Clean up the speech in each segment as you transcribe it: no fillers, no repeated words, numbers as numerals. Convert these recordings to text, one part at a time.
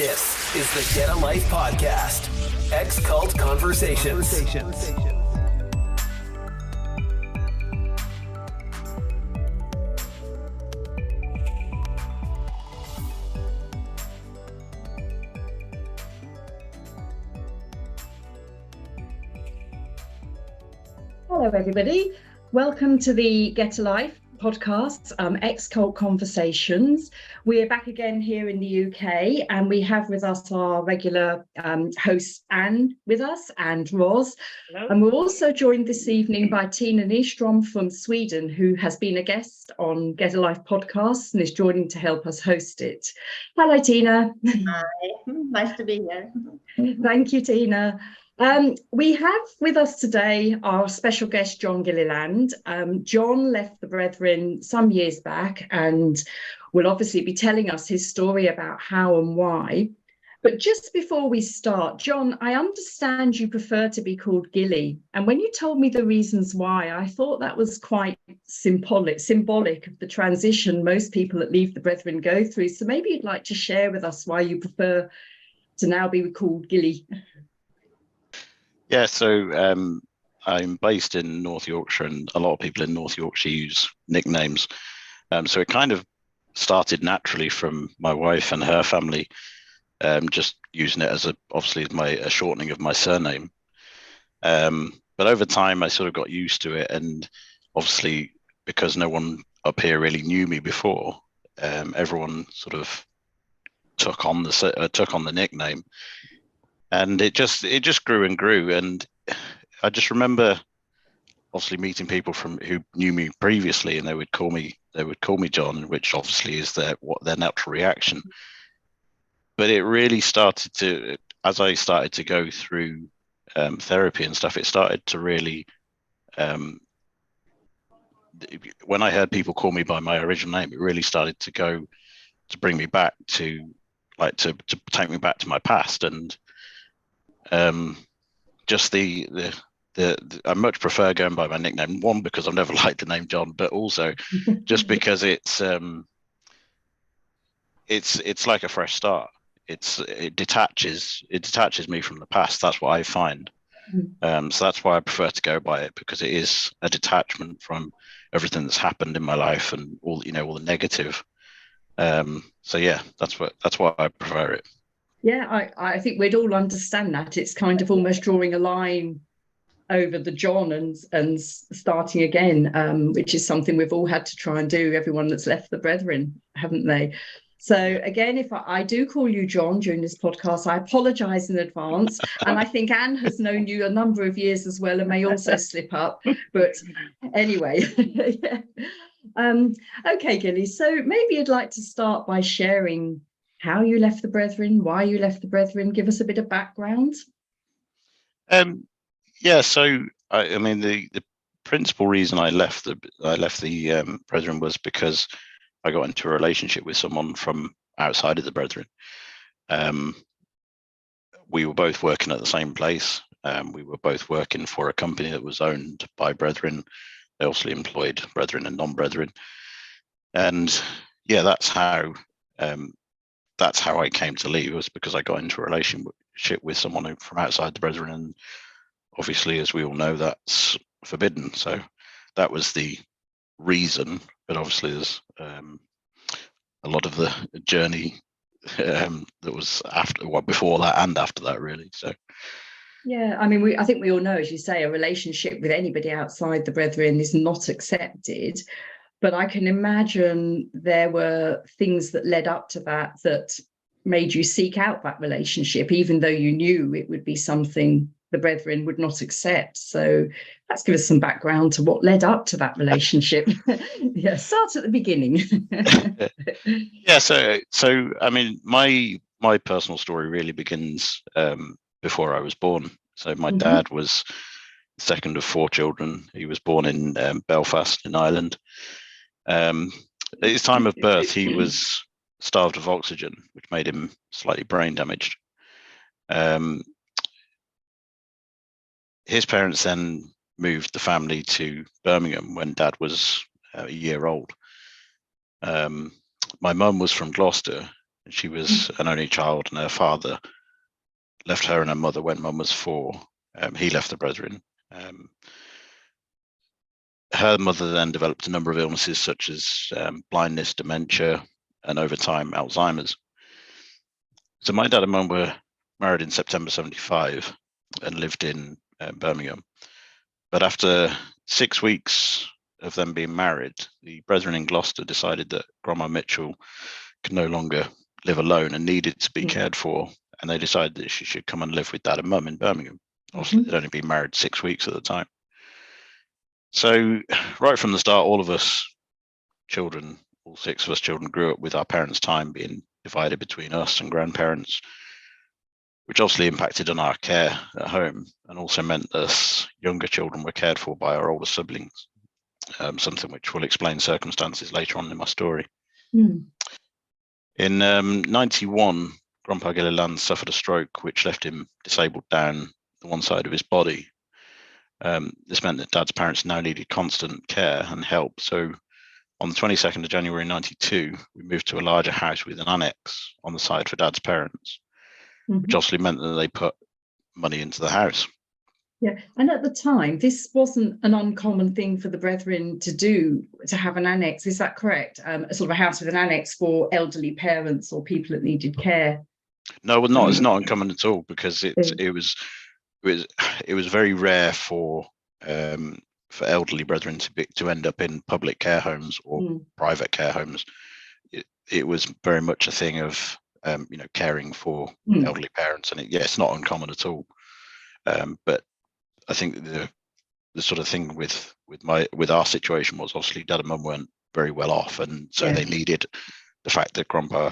This is the Get a Life podcast. Ex-cult conversations. Hello, everybody. Welcome to the Get a Life podcast, Ex-Cult Conversations. We're back again here in the UK, and we have with us our regular hosts, Anne with us, and Ros. Hello. And we're also joined this evening by Tina Nyström from Sweden, who has been a guest on Get a Life podcast and is joining to help us host it. Hello, Tina. Hi, nice to be here. Thank you, Tina. We have with us today our special guest, John Gilliland. John left the Brethren some years back and will obviously be telling us his story about how and why. But just before we start, John, I understand you prefer to be called Gilli. And when you told me the reasons why, I thought that was quite symbolic of the transition most people that leave the Brethren go through. So maybe you'd like to share with us why you prefer to now be called Gilli. Yeah, so I'm based in North Yorkshire, and a lot of people in North Yorkshire use nicknames. So it kind of started naturally from my wife and her family, just using it as obviously a shortening of my surname. But over time, I sort of got used to it, and obviously because no one up here really knew me before, everyone sort of took on the nickname. And it just grew and grew, and I just remember obviously meeting people who knew me previously, and they would call me John, which obviously is their natural reaction. But it really started to, as I started to go through therapy and stuff, it started to really, when I heard people call me by my original name, it really started to bring me back to take me back to my past. And just I much prefer going by my nickname. One, because I've never liked the name John, but also just because it's like a fresh start. It detaches me from the past. That's what I find. So that's why I prefer to go by it, because it is a detachment from everything that's happened in my life and all the negative. So yeah, that's why I prefer it. Yeah, I think we'd all understand that. It's kind of almost drawing a line over the John and starting again, which is something we've all had to try and do, everyone that's left the Brethren, haven't they? So again, if I do call you John during this podcast, I apologise in advance. And I think Anne has known you a number of years as well and may also slip up. But anyway, yeah. Okay, Gilly, so maybe you'd like to start by sharing how you left the Brethren, why you left the Brethren. Give us a bit of background. Yeah, so I mean the principal reason I left the Brethren was because I got into a relationship with someone from outside of the Brethren. We were both working at the same place. We were both working for a company that was owned by Brethren. They also employed Brethren and non-Brethren, and yeah, that's how I came to leave, was because I got into a relationship with someone from outside the Brethren, and obviously, as we all know, that's forbidden. So that was the reason. But obviously, there's a lot of the journey that was before that and after that, really. So. Yeah, I mean, I think we all know, as you say, a relationship with anybody outside the Brethren is not accepted. But I can imagine there were things that led up to that made you seek out that relationship, even though you knew it would be something the Brethren would not accept. So let's give us some background to what led up to that relationship. Yeah, start at the beginning. Yeah, so I mean, my personal story really begins before I was born. So my dad was the second of 4 children. He was born in Belfast in Ireland. At his time of birth, he was starved of oxygen, which made him slightly brain damaged. His parents then moved the family to Birmingham when Dad was a year old. My mum was from Gloucester, She was an only child, and her father left her and her mother when Mum was 4. He left the brethren. Her mother then developed a number of illnesses such as blindness, dementia, and over time Alzheimer's. So my dad and Mum were married in September 75 and lived in Birmingham. But after 6 weeks of them being married, the brethren in Gloucester decided that Grandma Mitchell could no longer live alone and needed to be cared for. And they decided that she should come and live with Dad and Mum in Birmingham. Obviously, they'd only been married 6 weeks at the time. So right from the start, all of us children, all 6 of us children, grew up with our parents' time being divided between us and grandparents, which obviously impacted on our care at home, and also meant that us younger children were cared for by our older siblings, something which will explain circumstances later on in my story. In 91, Grandpa Gilliland suffered a stroke which left him disabled down the one side of his body. This meant that Dad's parents now needed constant care and help. So on the 22nd of January 92, we moved to a larger house with an annex on the side for Dad's parents, which obviously meant that they put money into the house. Yeah, and at the time, this wasn't an uncommon thing for the brethren to do, to have an annex. Is that correct? A sort of a house with an annex for elderly parents or people that needed care. No, not it's not uncommon at all, because it was very rare for elderly brethren to end up in public care homes or private care homes. It was very much a thing of caring for elderly parents, and it's not uncommon at all. But I think the sort of thing with our situation was obviously Dad and Mum weren't very well off, and so they needed the fact that Grandpa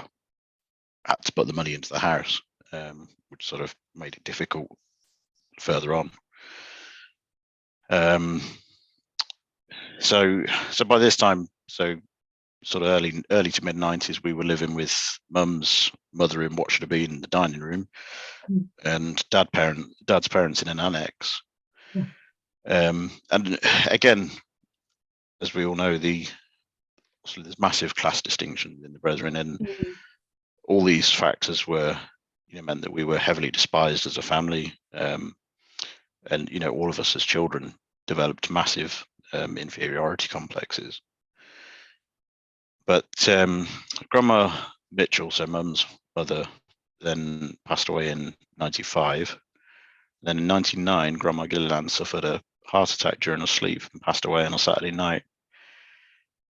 had to put the money into the house, which sort of made it difficult further on. So by this time, so sort of early to mid 90s, we were living with Mum's mother in what should have been the dining room, and Dad's parents in an annex. And again, as we all know, there's massive class distinction in the brethren, and all these factors were meant that we were heavily despised as a family, and all of us as children developed massive inferiority complexes. But Grandma Mitchell, so Mum's mother, then passed away in 95. Then in 99, Grandma Gilliland suffered a heart attack during her sleep and passed away on a Saturday night.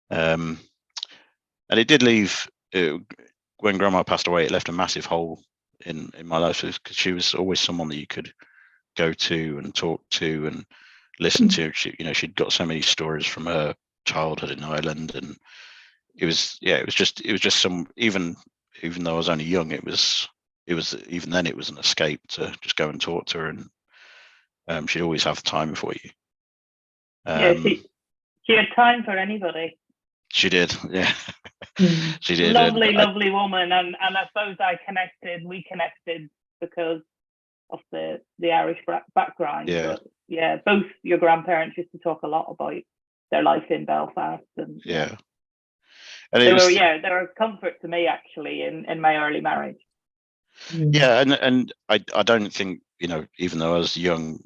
And it did leave, when Grandma passed away, it left a massive hole in my life, because she was always someone that you could go to and talk to and listen to. She'd got so many stories from her childhood in Ireland, and it was just some, even though I was only young, it was even then it was an escape to just go and talk to her, and she'd always have time for you. She had time for anybody. She did, yeah. She did. Lovely woman, and I suppose we connected because of the Irish background. Yeah. But yeah, both your grandparents used to talk a lot about their life in Belfast, and and they were a comfort to me actually in my early marriage. Yeah, and I don't think, even though I was young,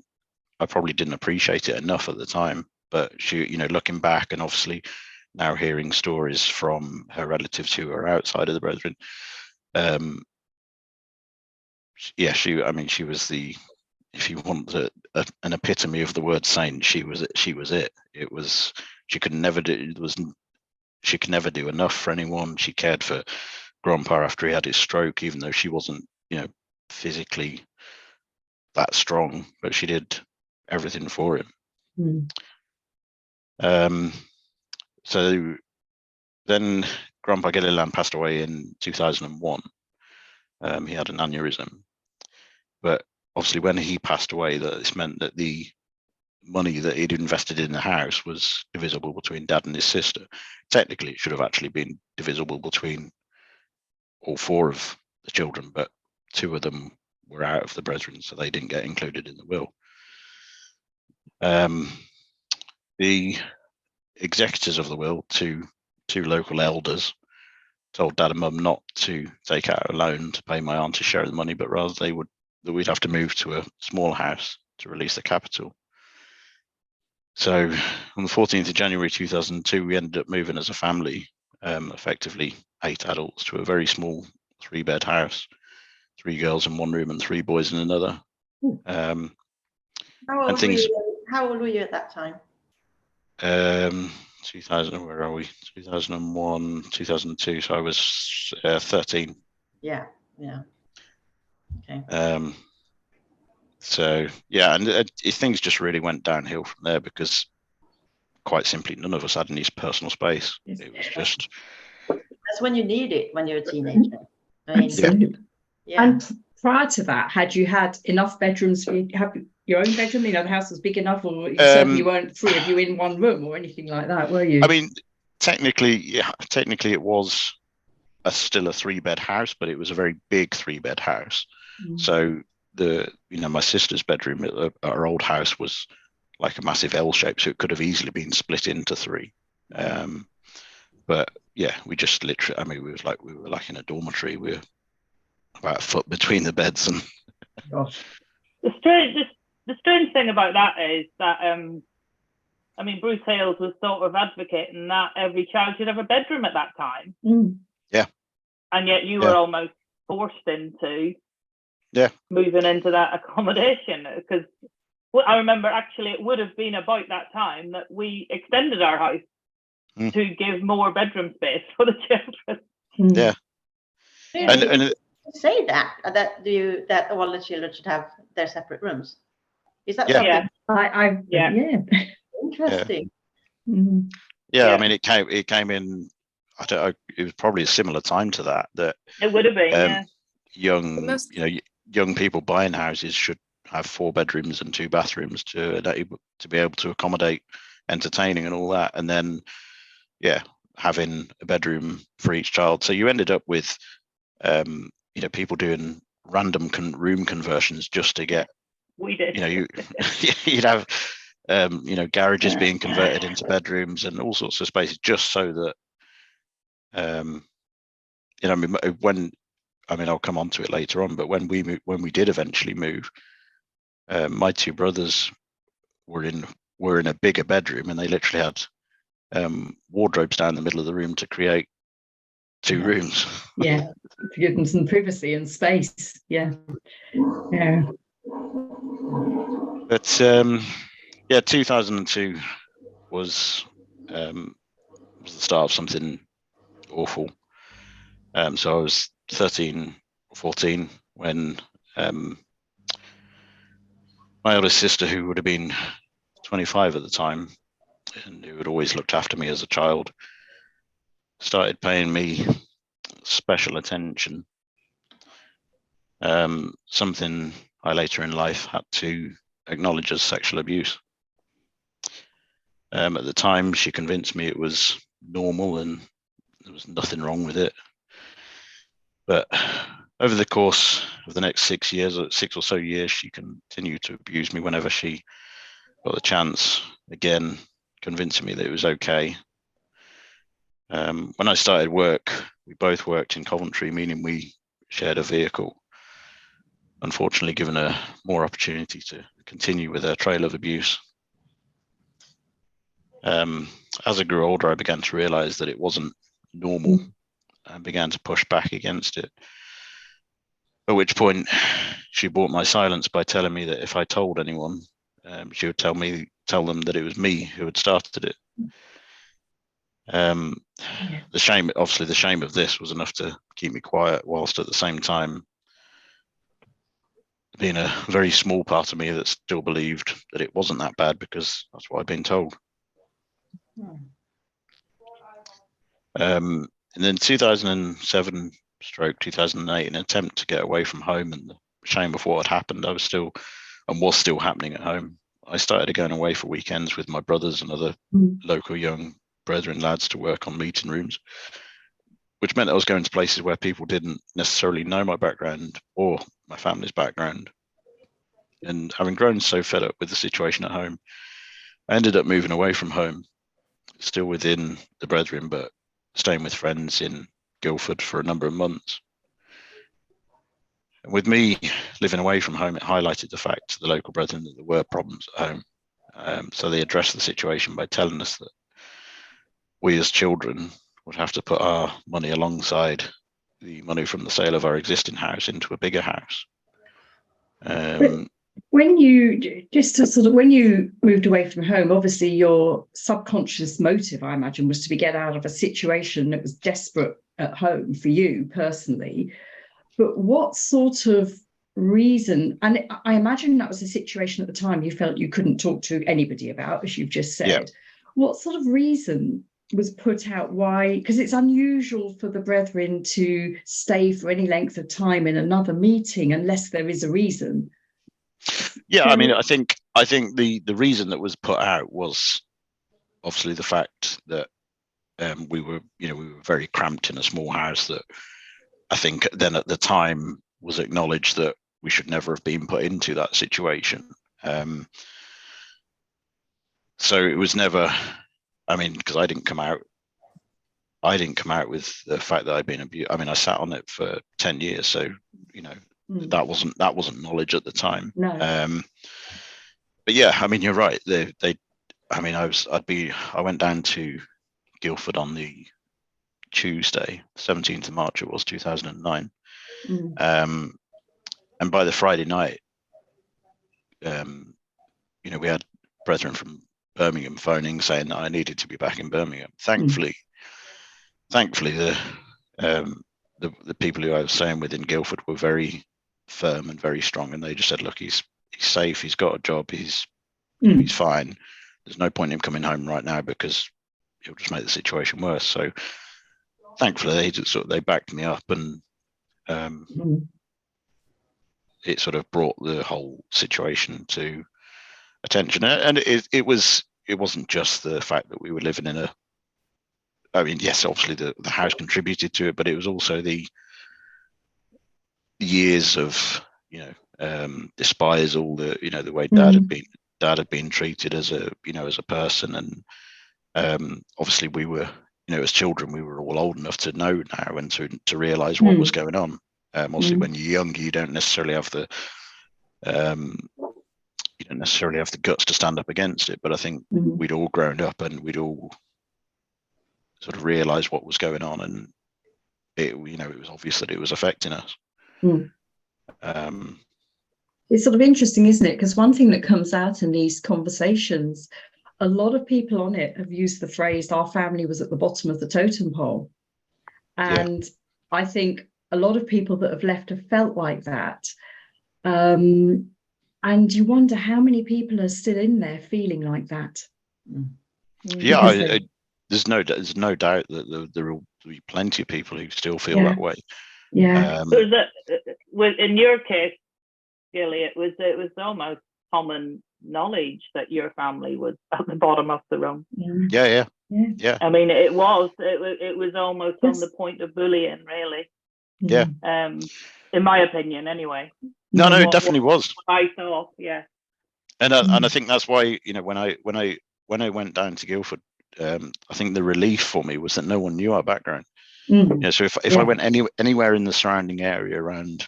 I probably didn't appreciate it enough at the time. But she, looking back, and obviously now hearing stories from her relatives who are outside of the brethren, she was the, if you want an epitome of the word saint, she was it. It was, she could never do enough for anyone. She cared for Grandpa after he had his stroke, even though she wasn't, physically that strong, but she did everything for him. So then Grandpa Gilliland passed away in 2001. He had an aneurysm, but obviously when he passed away, this meant that the money that he'd invested in the house was divisible between Dad and his sister. Technically, it should have actually been divisible between all 4 of the children, but 2 of them were out of the brethren, so they didn't get included in the will. The executors of the will, two local elders, told Dad and Mum not to take out a loan to pay my auntie's share of the money, but rather that we'd have to move to a smaller house to release the capital. So on the 14th of January 2002, we ended up moving as a family, effectively 8 adults, to a very small 3-bed house, 3 girls in one room and 3 boys in another. How old were you at that time? 2000, where are we? 2001, 2002. So I was 13. Yeah. Okay. So yeah, and things just really went downhill from there, because quite simply, none of us had any personal space. It was just. That's when you need it, when you're a teenager. I mean, Absolutely. yeah. And prior to that, had you had enough bedrooms for you to have your own bedroom? You know, the house was big enough, or you certainly weren't 3 of you in one room or anything like that, were you? I mean, technically it was still a 3-bed house, but it was a very big 3-bed house. So my sister's bedroom at our old house was like a massive L shape, so it could have easily been split into 3. But yeah, we just literally, I mean, we were like in a dormitory. We were about a foot between the beds. And Gosh. The strange thing about that is that I mean, Bruce Hales was sort of advocating that every child should have a bedroom at that time. Yeah. And yet you were almost forced into moving into that accommodation, because I remember actually it would have been about that time that we extended our house to give more bedroom space for the children. Yeah. And say that all the children should have their separate rooms. Is that something? Yeah. Interesting. Yeah, I mean, it came in. I don't know. It was probably a similar time to that. It would have been. Young people buying houses should have 4 bedrooms and 2 bathrooms to be able to accommodate entertaining and all that, and then having a bedroom for each child. So you ended up with people doing random room conversions just to get. We did. You'd have garages being converted into bedrooms and all sorts of spaces, just so that I'll come on to it later on, but when we did eventually move, my 2 brothers were in a bigger bedroom, and they literally had wardrobes down the middle of the room to create 2 rooms. Yeah, to give them some privacy and space. Yeah. But 2002 was the start of something awful. So I was 13 or 14 when my eldest sister, who would have been 25 at the time and who had always looked after me as a child, started paying me special attention. Something I later in life had to acknowledge as sexual abuse. At the time, she convinced me it was normal and there was nothing wrong with it. But over the course of the next 6 or so years, she continued to abuse me whenever she got the chance, again, convincing me that it was okay. When I started work, we both worked in Coventry, meaning we shared a vehicle. Unfortunately, given her more opportunity to continue with her trail of abuse. As I grew older, I began to realize that it wasn't normal and began to push back against it. At which point, she bought my silence by telling me that if I told anyone, she would tell them that it was me who had started it. The shame of this was enough to keep me quiet, whilst at the same time being a very small part of me that still believed that it wasn't that bad because that's what I'd been told. And then 2007 / 2008, in an attempt to get away from home and the shame of what had happened, I was still happening at home. I started going away for weekends with my brothers and other local young brethren lads to work on meeting rooms, which meant I was going to places where people didn't necessarily know my background or my family's background. And having grown so fed up with the situation at home, I ended up moving away from home, still within the brethren, but staying with friends in Guildford for a number of months. And with me living away from home, it highlighted the fact to the local brethren that there were problems at home. So they addressed the situation by telling us that we as children would have to put our money alongside the money from the sale of our existing house into a bigger house. When you when you moved away from home, obviously your subconscious motive, I imagine, was to get out of a situation that was desperate at home for you personally. But what sort of reason, and I imagine that was a situation at the time you felt you couldn't talk to anybody about, as you've just said. Yeah. What sort of reason was put out why? Because it's unusual for the brethren to stay for any length of time in another meeting unless there is a reason. Yeah, I mean, I think the reason that was put out was obviously the fact that we were very cramped in a small house that I think then at the time was acknowledged that we should never have been put into that situation. So it was never, I mean, because I didn't come out with the fact that I'd been abused. I mean, I sat on it for 10 years, so that wasn't knowledge at the time. No. But yeah, I mean, you're right. I went down to Guildford on the Tuesday, 17th of March, it was 2009. And by the Friday night, we had brethren from Birmingham phoning saying that I needed to be back in Birmingham. Thankfully, the people who I was staying with in Guildford were very firm and very strong, and they just said, look, he's safe, he's got a job, he's fine. There's no point in him coming home right now because it'll just make the situation worse. So thankfully they backed me up, and it sort of brought the whole situation to attention. And it wasn't just the fact that we were living in I mean, yes, obviously the house contributed to it, but it was also the years of despisal, the way dad had been treated as a person, and obviously we were, as children, we were all old enough to know now and to realize what was going on. Obviously, when you're young, you don't necessarily have the guts to stand up against it. But I think we'd all grown up and we'd all sort of realised what was going on, and it was obvious that it was affecting us. It's sort of interesting, isn't it? Because one thing that comes out in these conversations, a lot of people on it have used the phrase, our family was at the bottom of the totem pole. And I think a lot of people that have left have felt like that. And you wonder how many people are still in there feeling like that. Yeah, there's no doubt that there will be plenty of people who still feel that way. Yeah. In your case, Gilli, it was almost common knowledge that your family was at the bottom of the rung. Yeah. I mean, it was almost on the point of bullying, really. Yeah. In my opinion, anyway. No, it definitely was. I thought, yeah. And I think that's why when I went down to Guildford, I think the relief for me was that no one knew our background. So if I went anywhere in the surrounding area around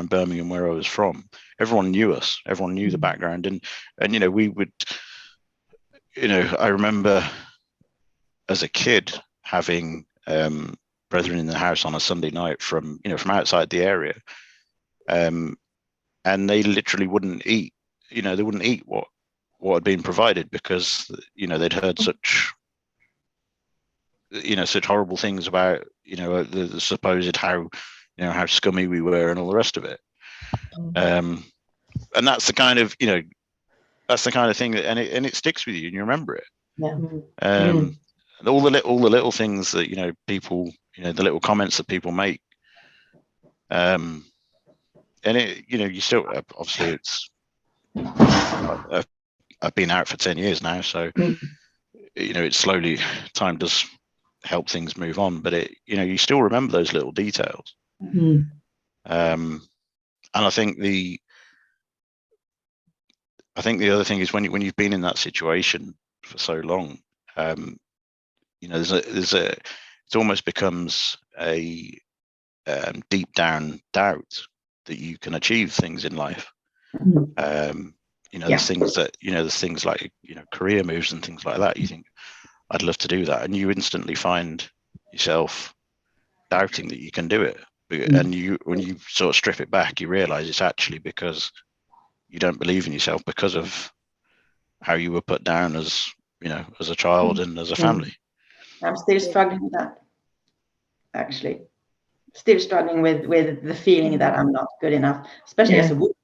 Birmingham where I was from, everyone knew us. Everyone knew the background, and we would, I remember as a kid having brethren in the house on a Sunday night from outside the area, and they literally wouldn't eat. They wouldn't eat what had been provided because they'd heard such horrible things about the supposed how scummy we were and all the rest of it. And that's the kind of thing that and it sticks with you and you remember it. And all the little things that people the little comments that people make, and it you still obviously it's I've been out for 10 years now, so it's slowly, time does help things move on, but you still remember those little details. And I think the other thing is when you've been in that situation for so long, it's almost becomes a deep down doubt that you can achieve things in life. There's things that, there's things like, career moves and things like that. You think, I'd love to do that. And you instantly find yourself doubting that you can do it. And when you sort of strip it back, you realize it's actually because you don't believe in yourself because of how you were put down as, as a child and as a family. I'm still struggling with that, actually. Still struggling with the feeling that I'm not good enough, especially as a woman.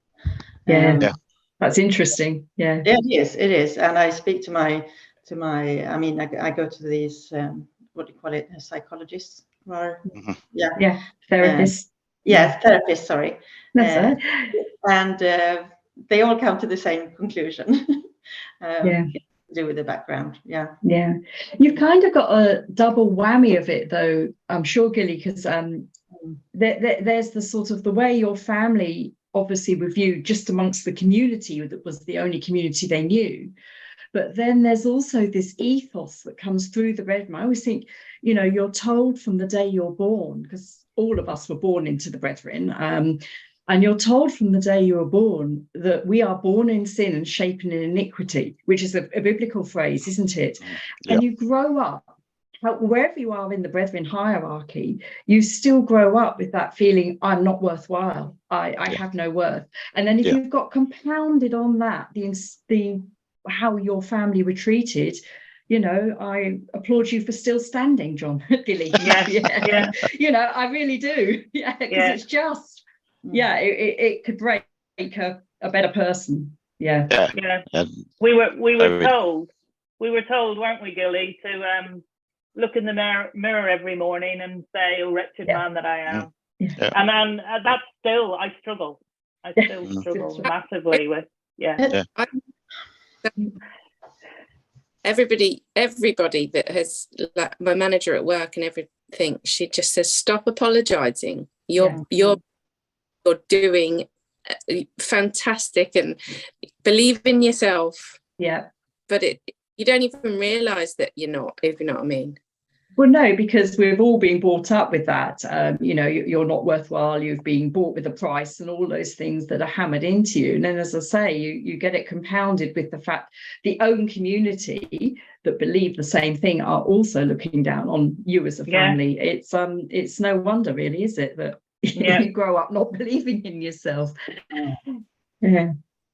That's interesting. Yeah, it is. And I speak to my I go to these what do you call it, psychologists or therapists. Therapists, sorry. That's and they all come to the same conclusion. To do with the background. You've kind of got a double whammy of it, though, I'm sure, Gilli, because there's the sort of the way your family obviously were viewed just amongst the community, that was the only community they knew. But then there's also this ethos that comes through the Brethren. I always think, you're told from the day you're born, because all of us were born into the Brethren, and you're told from the day you were born that we are born in sin and shapen in iniquity, which is a biblical phrase, isn't it? Yeah. And you grow up, wherever you are in the Brethren hierarchy, you still grow up with that feeling, I'm not worthwhile, I have no worth. And then if you've got compounded on that, the how your family were treated, I applaud you for still standing, John, Gilli. I really do. Yeah, because it's just, it could break a better person. Yeah. We were told, weren't we, Gilli, to look in the mirror every morning and say, "Oh, wretched man that I am." And then that's still, I struggle massively with. Everybody that has, like my manager at work and everything, she just says, stop apologizing. You're doing fantastic and believe in yourself. But you don't even realize that you're not, if you know what I mean. Well, no, because we've all been brought up with that. You're not worthwhile, you've been bought with a price, and all those things that are hammered into you. And then, as I say, you get it compounded with the fact the own community that believe the same thing are also looking down on you as a family. It's no wonder, really, is it, that you grow up not believing in yourself.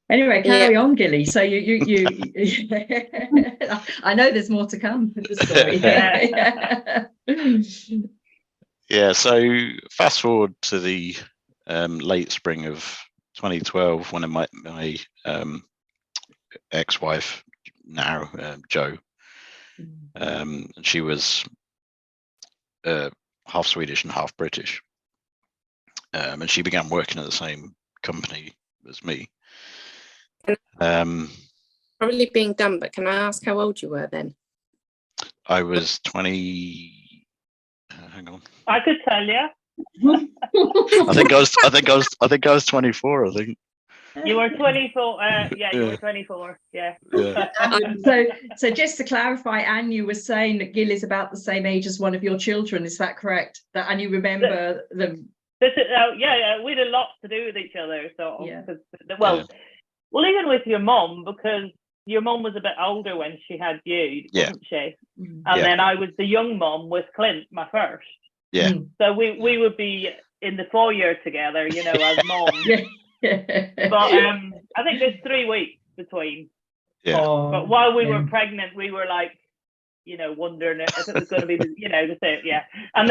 Anyway, carry on, Gilli. So you I know there's more to come with the story. So fast forward to the late spring of 2012, when my ex-wife, now Jo, she was half Swedish and half British, and she began working at the same company as me. Probably being done, but can I ask how old you were then? I was 20. Hang on. I could tell you. I think I was 24. I think. You were 24. You were 24. Yeah. So just to clarify, Anne, you were saying that Gil is about the same age as one of your children. Is that correct? And you remember them? We had a lot to do with each other. Well, even with your mum, because your mum was a bit older when she had you, wasn't she? And then I was the young mum with Clint, my first. So we would be in the foyer together, as mum. But I think there's 3 weeks between. But while we were pregnant, we were like, wondering if it was going to be, the same. And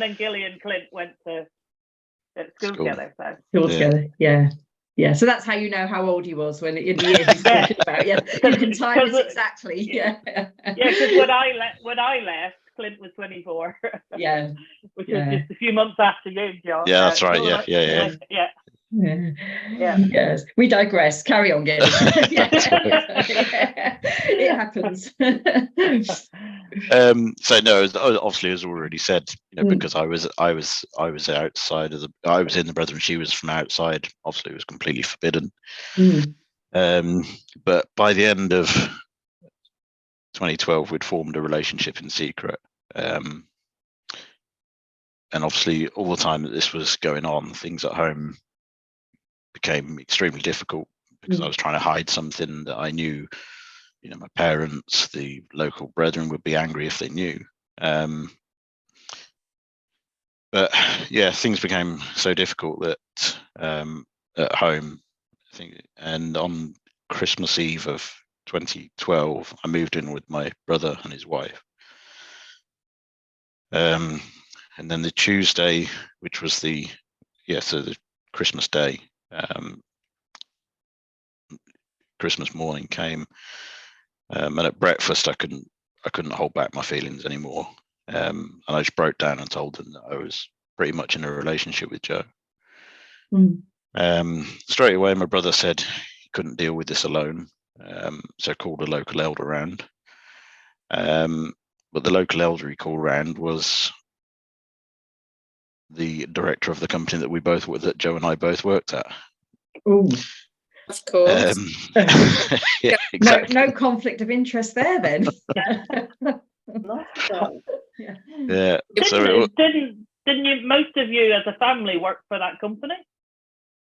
then Gilli and Clint went to school together. Together. Yeah, so that's how you know how old he was in the year he's talking about. Yeah, you can time it exactly. Yeah, because when I left, Clint was 24. Which was just a few months after you, John. Yeah, that's right. Yeah. Yes, we digress. Carry on, Gilli. It happens. So no, obviously, as already said, because I was outside of I was in the Brethren, she was from outside. Obviously, it was completely forbidden. But by the end of 2012, we'd formed a relationship in secret. And obviously, all the time that this was going on, things at home became extremely difficult because I was trying to hide something that I knew, my parents, the local brethren would be angry if they knew. But yeah, things became so difficult that at home, I think, and on Christmas Eve of 2012, I moved in with my brother and his wife. And then the Tuesday, which was the Christmas day, Christmas morning came, and at breakfast I couldn't hold back my feelings anymore, and I just broke down and told them that I was pretty much in a relationship with Joe. Straight away, my brother said he couldn't deal with this alone, so called a local elder around. But the local elder he called around was the director of the company that Joe and I both worked at. Oh, of course. Yeah, exactly. No conflict of interest there then. Not so. Yeah. Didn't you, most of you as a family work for that company?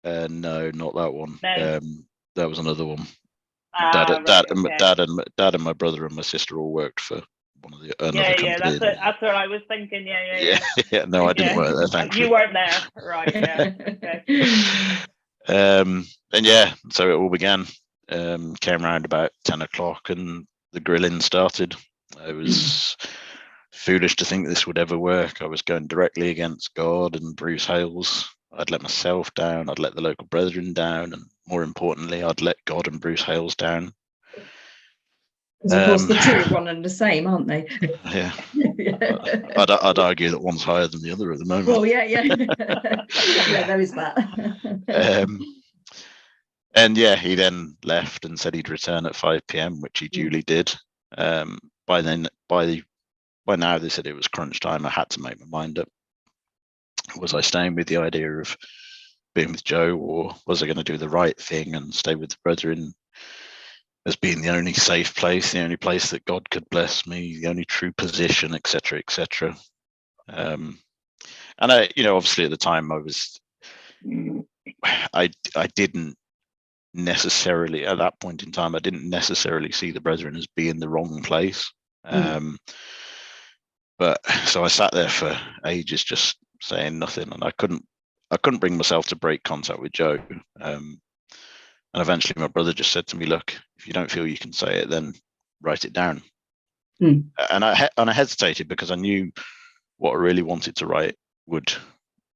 No, not that one. No. That was another one. Dad and my brother and my sister all worked for another company. That's what I was thinking. Yeah. No, I didn't work there. Thankfully, you weren't there, right? Yeah. Okay. And yeah, so it all began. Came around about 10 o'clock, and the grilling started. I was foolish to think this would ever work. I was going directly against God and Bruce Hales. I'd let myself down. I'd let the local brethren down, and more importantly, I'd let God and Bruce Hales down. Because of course the two are one and the same, aren't they? Yeah. I'd argue that one's higher than the other at the moment. Well, yeah. Yeah, there is that. And yeah, he then left and said he'd return at 5 p.m, which he duly did. By now they said it was crunch time. I had to make my mind up. Was I staying with the idea of being with Joe, or was I going to do the right thing and stay with the brethren as being the only safe place, the only place that God could bless me, the only true position, etc., etc. And I, obviously at the time I didn't necessarily, at that point in time, I didn't necessarily see the brethren as being the wrong place. But so I sat there for ages just saying nothing, and I couldn't bring myself to break contact with Joe. And eventually my brother just said to me, look, if you don't feel you can say it, then write it down. And I hesitated because I knew what I really wanted to write would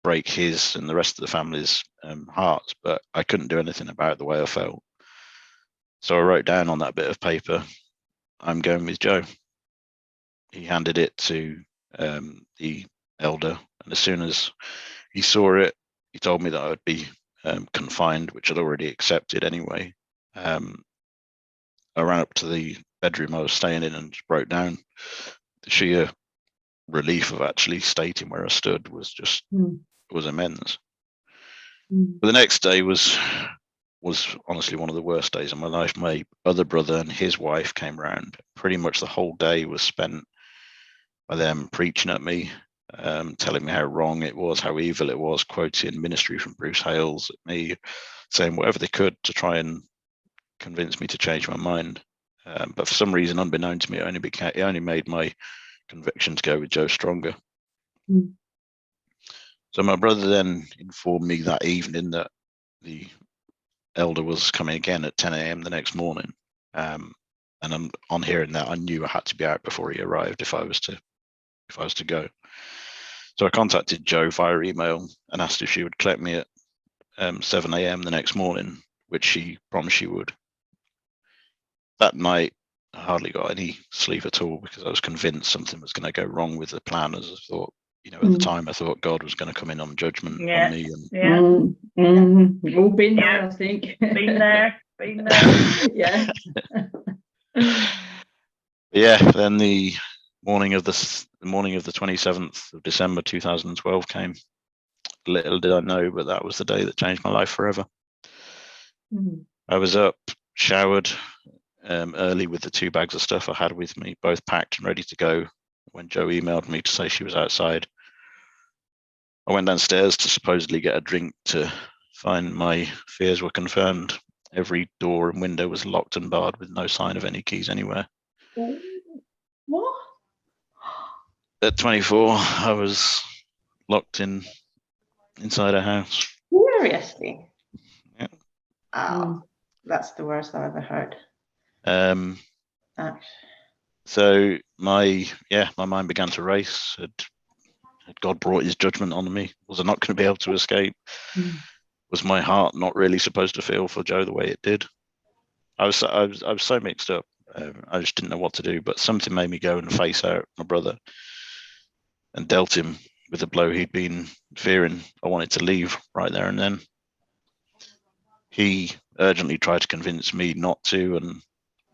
break his and the rest of the family's hearts, but I couldn't do anything about the way I felt. So I wrote down on that bit of paper, I'm going with Joe. He handed it to the elder, and as soon as he saw it, he told me that I would be confined, which I'd already accepted anyway. I ran up to the bedroom I was staying in and just broke down. The sheer relief of actually stating where I stood was just was immense. But the next day was honestly one of the worst days of my life. My other brother and his wife came around. Pretty much the whole day was spent by them preaching at me, telling me how wrong it was, how evil it was, quoting ministry from Bruce Hales at me, saying whatever they could to try and convince me to change my mind. But for some reason, unbeknown to me, it only made my conviction to go with Joe stronger. So my brother then informed me that evening that the elder was coming again at 10 a.m. the next morning. And on hearing that, I knew I had to be out before he arrived if I was to go. So I contacted Joe via email and asked if she would collect me at 7 a.m. the next morning, which she promised she would. That night, I hardly got any sleep at all because I was convinced something was going to go wrong with the plan. As I thought, at the time, I thought God was going to come in on judgment on me. We've all been there, I think. Been there. Yeah. Then the morning of the 27th of December 2012 came. Little did I know, but that was the day that changed my life forever. I was up, showered early with the 2 bags of stuff I had with me, both packed and ready to go. when Joe emailed me to say she was outside. I went downstairs to supposedly get a drink to find my fears were confirmed. Every door and window was locked and barred with no sign of any keys anywhere. What? At 24, I was locked inside a house. Seriously? Yeah. Oh, that's the worst I've ever heard. So my mind began to race. Had God brought his judgment on me? Was I not going to be able to escape? Was my heart not really supposed to feel for Joe the way it did? I was so mixed up. I just didn't know what to do. But something made me go and face out my brother and dealt him with the blow he'd been fearing. I wanted to leave right there and then. He urgently tried to convince me not to, and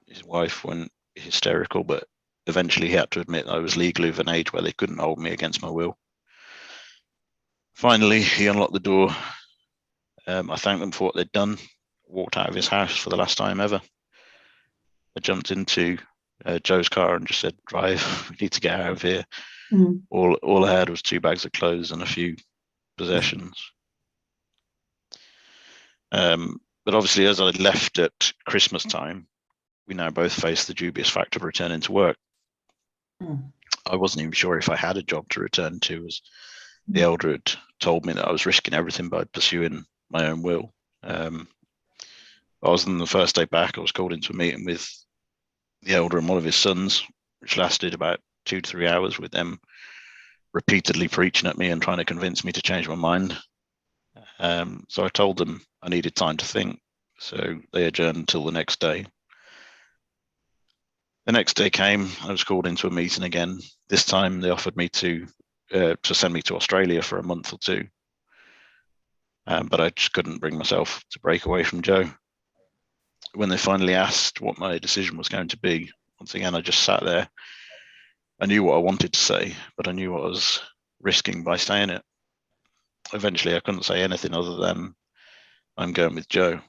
his wife went hysterical, but eventually he had to admit I was legally of an age where they couldn't hold me against my will. Finally, he unlocked the door. I thanked them for what they'd done, walked out of his house for the last time ever. I jumped into Joe's car and just said, drive, we need to get out of here. All I had was 2 bags of clothes and a few possessions. But obviously, as I left at Christmas time, we now both faced the dubious fact of returning to work. I wasn't even sure if I had a job to return to, as the elder had told me that I was risking everything by pursuing my own will. I was on the first day back. I was called into a meeting with the elder and one of his sons, which lasted about 2 to 3 hours, with them repeatedly preaching at me and trying to convince me to change my mind. So I told them I needed time to think. So they adjourned until the next day. The next day came. I was called into a meeting again. This time they offered me to send me to Australia for a month or 2. But I just couldn't bring myself to break away from Joe. When they finally asked what my decision was going to be, once again, I just sat there. I knew what I wanted to say, but I knew what I was risking by saying it. Eventually, I couldn't say anything other than I'm going with Joe.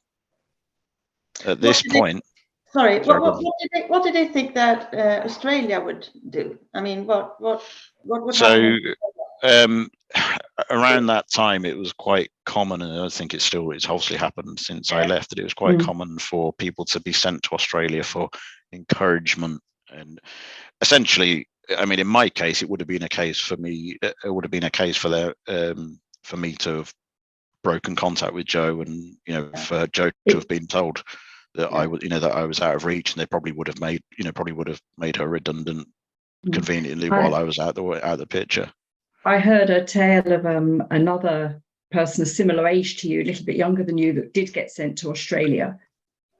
At this point... What did they think that Australia would do? I mean, what would happen? So around that time, it was quite common, and I think it's obviously happened since I left, that it was quite common for people to be sent to Australia for encouragement. And essentially, I mean, in my case, it would have been a case for me. It would have been a case for for me to have broken contact with Joe, and for Joe to have been told that I would, that I was out of reach, and they probably would have made her redundant conveniently while I was out the picture. I heard a tale of another person a similar age to you, a little bit younger than you, that did get sent to Australia,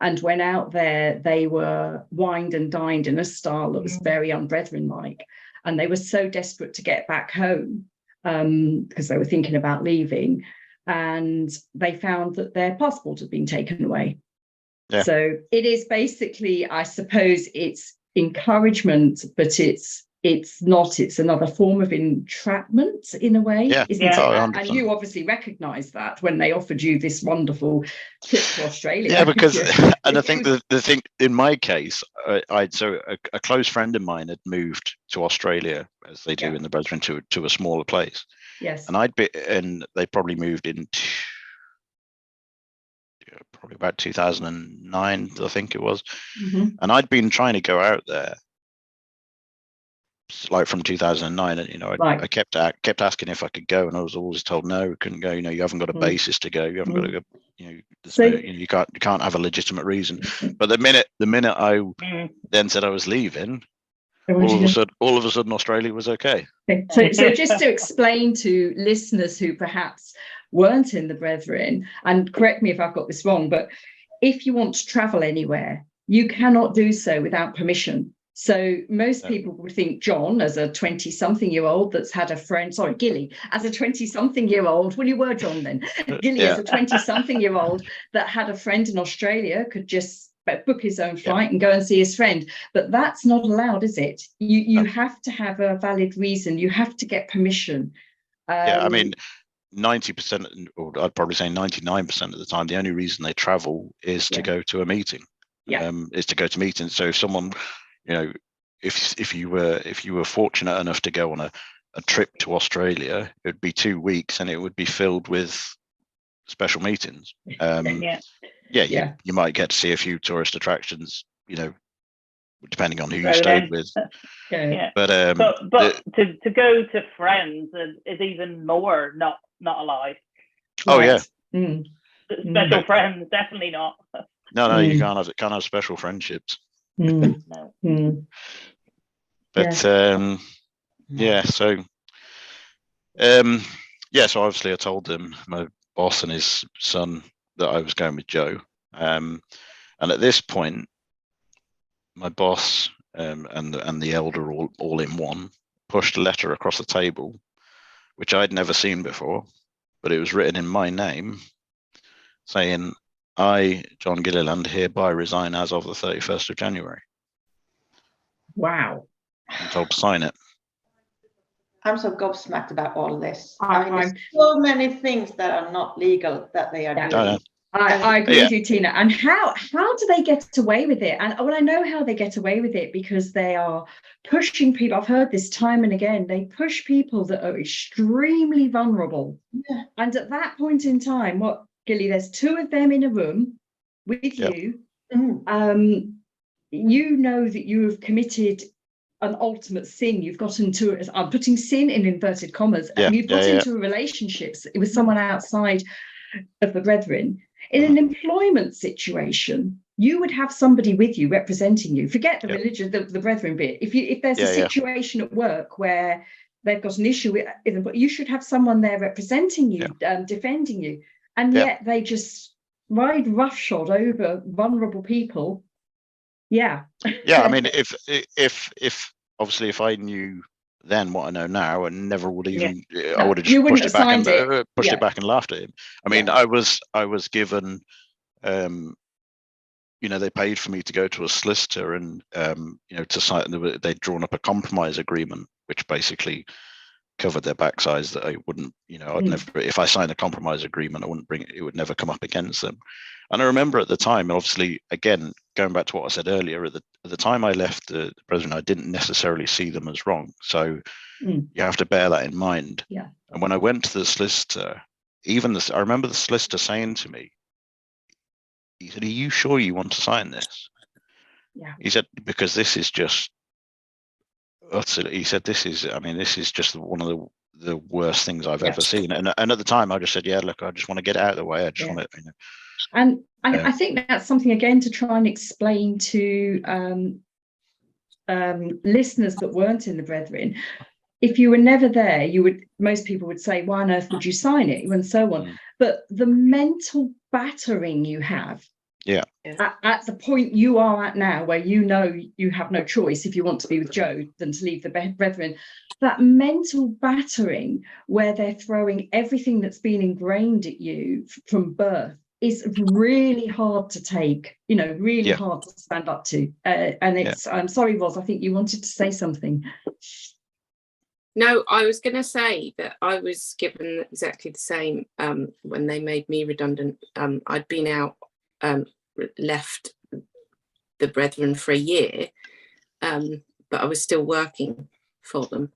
and when out there, they were wined and dined in a style that was very unbrethren-like, and they were so desperate to get back home because they were thinking about leaving, and they found that their passport had been taken away. Yeah. So it is basically, I suppose, it's encouragement, but it's not. It's another form of entrapment in a way, isn't it? And you obviously recognise that when they offered you this wonderful trip to Australia. Yeah, because and I think the thing in my case, a close friend of mine had moved to Australia, as they do in the Brethren, to a smaller place. Yes, and they probably moved in probably about 2009, I think it was. And I'd been trying to go out there like from 2009, and I kept asking if I could go, and I was always told no, I couldn't go. You haven't got a basis to go. You haven't got to go. You can't have a legitimate reason. But the minute I then said I was leaving, all of a sudden Australia was okay. So just to explain to listeners who perhaps weren't in the Brethren, and correct me if I've got this wrong, but if you want to travel anywhere, you cannot do so without permission. So most people would think John, as a 20-something-year-old that's had a friend, Gilli, as a 20-something-year-old, well, you were John then, Gilli as a 20-something-year-old that had a friend in Australia could just book his own flight and go and see his friend. But that's not allowed, is it? You have to have a valid reason. You have to get permission. I mean, 90%, or I'd probably say 99% of the time, the only reason they travel is to go to a meeting. Is to go to meetings. So if someone, if you were fortunate enough to go on a trip to Australia, it would be 2 weeks and it would be filled with special meetings. You might get to see a few tourist attractions, depending on who you stayed with. But to go to Friends is even more not alive. Oh yeah. Special friends, definitely not. No, you can't have special friendships. No. But so obviously I told them, my boss and his son, that I was going with Joe. And at this point, my boss and the elder all in one pushed a letter across the table, which I'd never seen before, but it was written in my name, saying, "I, John Gilliland, hereby resign as of the 31st of January." Wow. I'm told to sign it. I'm so gobsmacked about all this. There's so many things that are not legal that they are doing. I agree with you, Tina. And how do they get away with it? And I know how they get away with it, because they are pushing people. I've heard this time and again. They push people that are extremely vulnerable. Yeah. And at that point in time, Gilli, there's 2 of them in a room with you. You know that you have committed an ultimate sin. You've got into I'm putting sin in inverted commas, and you've got into a relationship with someone outside of the brethren. In an employment situation, you would have somebody with you representing you. Forget the religion, the brethren bit. If there's a situation at work where they've got an issue with them, but you should have someone there representing you, defending you. And yet they just ride roughshod over vulnerable people. Yeah. I mean, if obviously if I knew then what I know now, and never would even, I would have just pushed it back and laughed at him. I mean, I was given, they paid for me to go to a solicitor and, to sign. They'd drawn up a compromise agreement, which basically covered their backsides, that I wouldn't, I'd never, if I signed a compromise agreement, I wouldn't it would never come up against them. And I remember at the time, obviously, again, going back to what I said earlier, at the time I left the Brethren, I didn't necessarily see them as wrong. So you have to bear that in mind. Yeah. And when I went to the solicitor, I remember the solicitor saying to me, he said, "Are you sure you want to sign this?" Yeah. He said, "Because this is just utterly," he said, this is just one of the worst things I've ever seen. And at the time I just said, look, I just want to get it out of the way. I just want to, And I think that's something, again, to try and explain to listeners that weren't in the Brethren. If you were never there, most people would say, why on earth would you sign it, and so on. But the mental battering you have at the point you are at now, where you have no choice, if you want to be with Joe, than to leave the Brethren, that mental battering where they're throwing everything that's been ingrained at you from birth is really hard to take, really hard to stand up to. And it's, I'm sorry, Roz, I think you wanted to say something. No, I was going to say that I was given exactly the same when they made me redundant. I'd been out, left the Brethren for a year, but I was still working for them,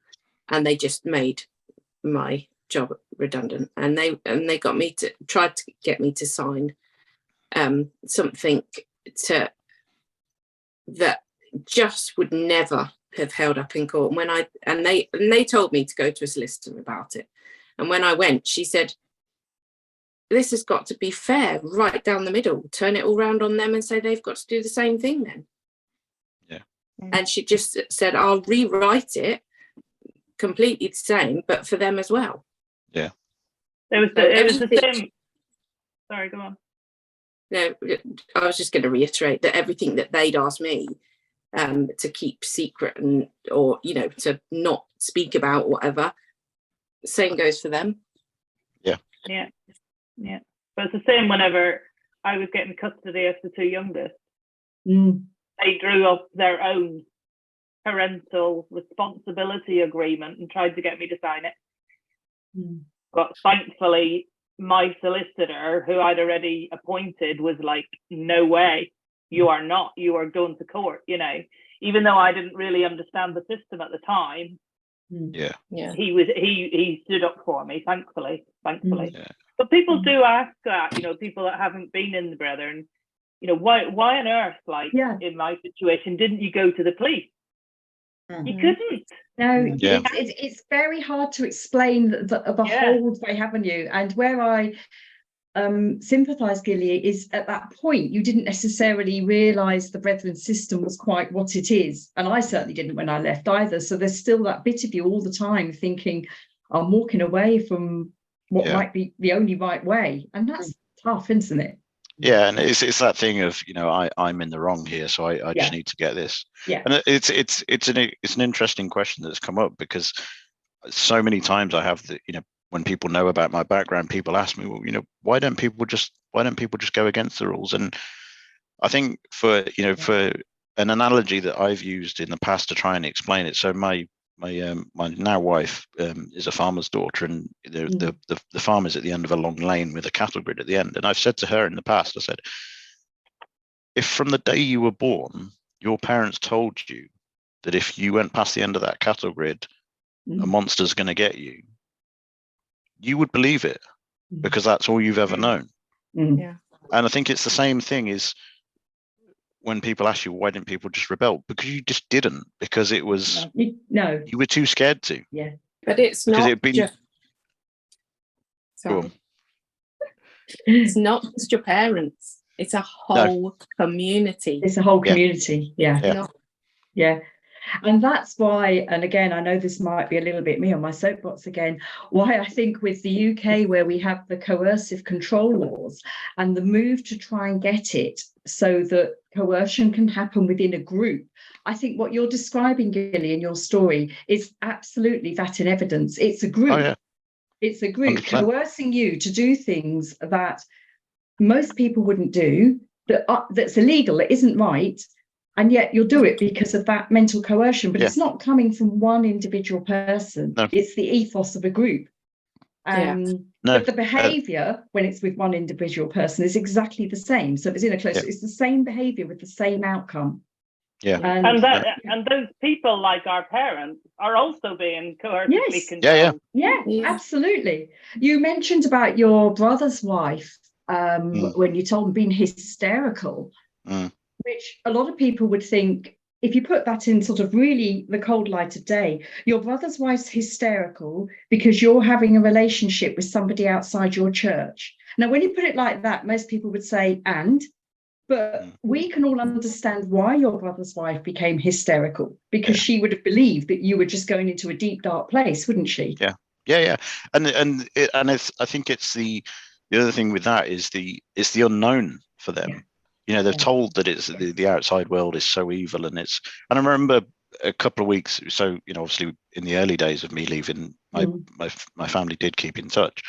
and they just made my job redundant, and they tried to get me to sign something that just would never have held up in court. And they told me to go to a solicitor about it, and when I went, she said, "This has got to be fair right down the middle. Turn it all round on them and say they've got to do the same thing then." And she just said, "I'll rewrite it completely the same, but for them as well." It was the same. Sorry, go on. No, I was just going to reiterate that everything that they'd asked me to keep secret or to not speak about, whatever, same goes for them. Yeah. But it's the same whenever I was getting custody of the 2 youngest. They drew up their own parental responsibility agreement and tried to get me to sign it. But thankfully, my solicitor, who I'd already appointed, was like, "No way, you are not. You are going to court. even though I didn't really understand the system at the time. Yeah. He stood up for me, thankfully. Yeah. But people do ask that, people that haven't been in the Brethren, why on earth, in my situation, didn't you go to the police? You couldn't. No, it's very hard to explain the whole way, haven't you? And where I sympathise, Gilli, is at that point you didn't necessarily realise the Brethren system was quite what it is, and I certainly didn't when I left either. So there's still that bit of you all the time thinking, I'm walking away from what might be the only right way, and that's tough, isn't it? Yeah, and it's that thing of I'm in the wrong here, so I just need to get this. Yeah, and it's an interesting question that's come up, because so many times I have when people know about my background, people ask me, well, why don't people just go against the rules? And I think for an analogy that I've used in the past to try and explain it. So my now wife is a farmer's daughter, and the farm is at the end of a long lane with a cattle grid at the end. And I've said to her in the past, I said, if from the day you were born, your parents told you that if you went past the end of that cattle grid, a monster's going to get you, you would believe it, because that's all you've ever known. Yeah. And I think it's the same thing is when people ask you, why didn't people just rebel? Because you just didn't, because it was, you were too scared to. Yeah. But it's not just, sorry. It's not just your parents. It's a whole community. It's a whole community. Yeah. And that's why, and again, I know this might be a little bit me on my soapbox again, why I think with the UK, where we have the coercive control laws and the move to try and get it so that coercion can happen within a group, I think what you're describing, Gilli, in your story is absolutely that in evidence. It's a group. Oh, yeah. It's a group 100%. coercing you to do things that most people wouldn't do, that's illegal, that isn't right. And yet you'll do it because of that mental coercion, but it's not coming from one individual person. No. It's the ethos of a group. But the behaviour, when it's with one individual person, is exactly the same. So if it's in a close, it's the same behaviour with the same outcome. Yeah. And those people, like our parents, are also being coercively controlled. Yeah, absolutely. You mentioned about your brother's wife when you told him being hysterical. Which a lot of people would think, if you put that in sort of really the cold light of day, your brother's wife's hysterical because you're having a relationship with somebody outside your church. Now, when you put it like that, most people would say, but we can all understand why your brother's wife became hysterical, because she would have believed that you were just going into a deep, dark place, wouldn't she? Yeah. And I think it's the other thing with that is it's the unknown for them. Yeah. They're told that it's the outside world is so evil, and I remember a couple of weeks. So, obviously in the early days of me leaving, my family did keep in touch,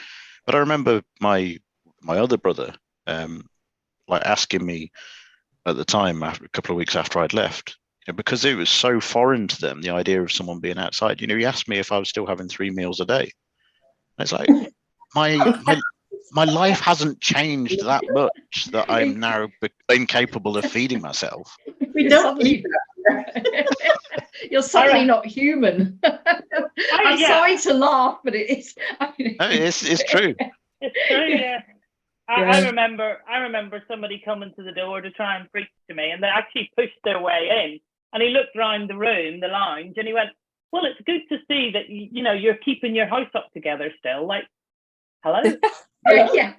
but I remember my other brother, asking me at the time, after a couple of weeks after I'd left, because it was so foreign to them, the idea of someone being outside. He asked me if I was still having 3 meals a day. And it's like, my life hasn't changed that much that I'm now incapable of feeding myself. We don't need You're suddenly not human. I'm sorry to laugh, but it is. It's true. It's true, yeah. I remember somebody coming to the door to try and preach to me, and they actually pushed their way in. And he looked around the room, the lounge, and he went, "Well, it's good to see that you're keeping your house up together still." Like, hello. Yeah.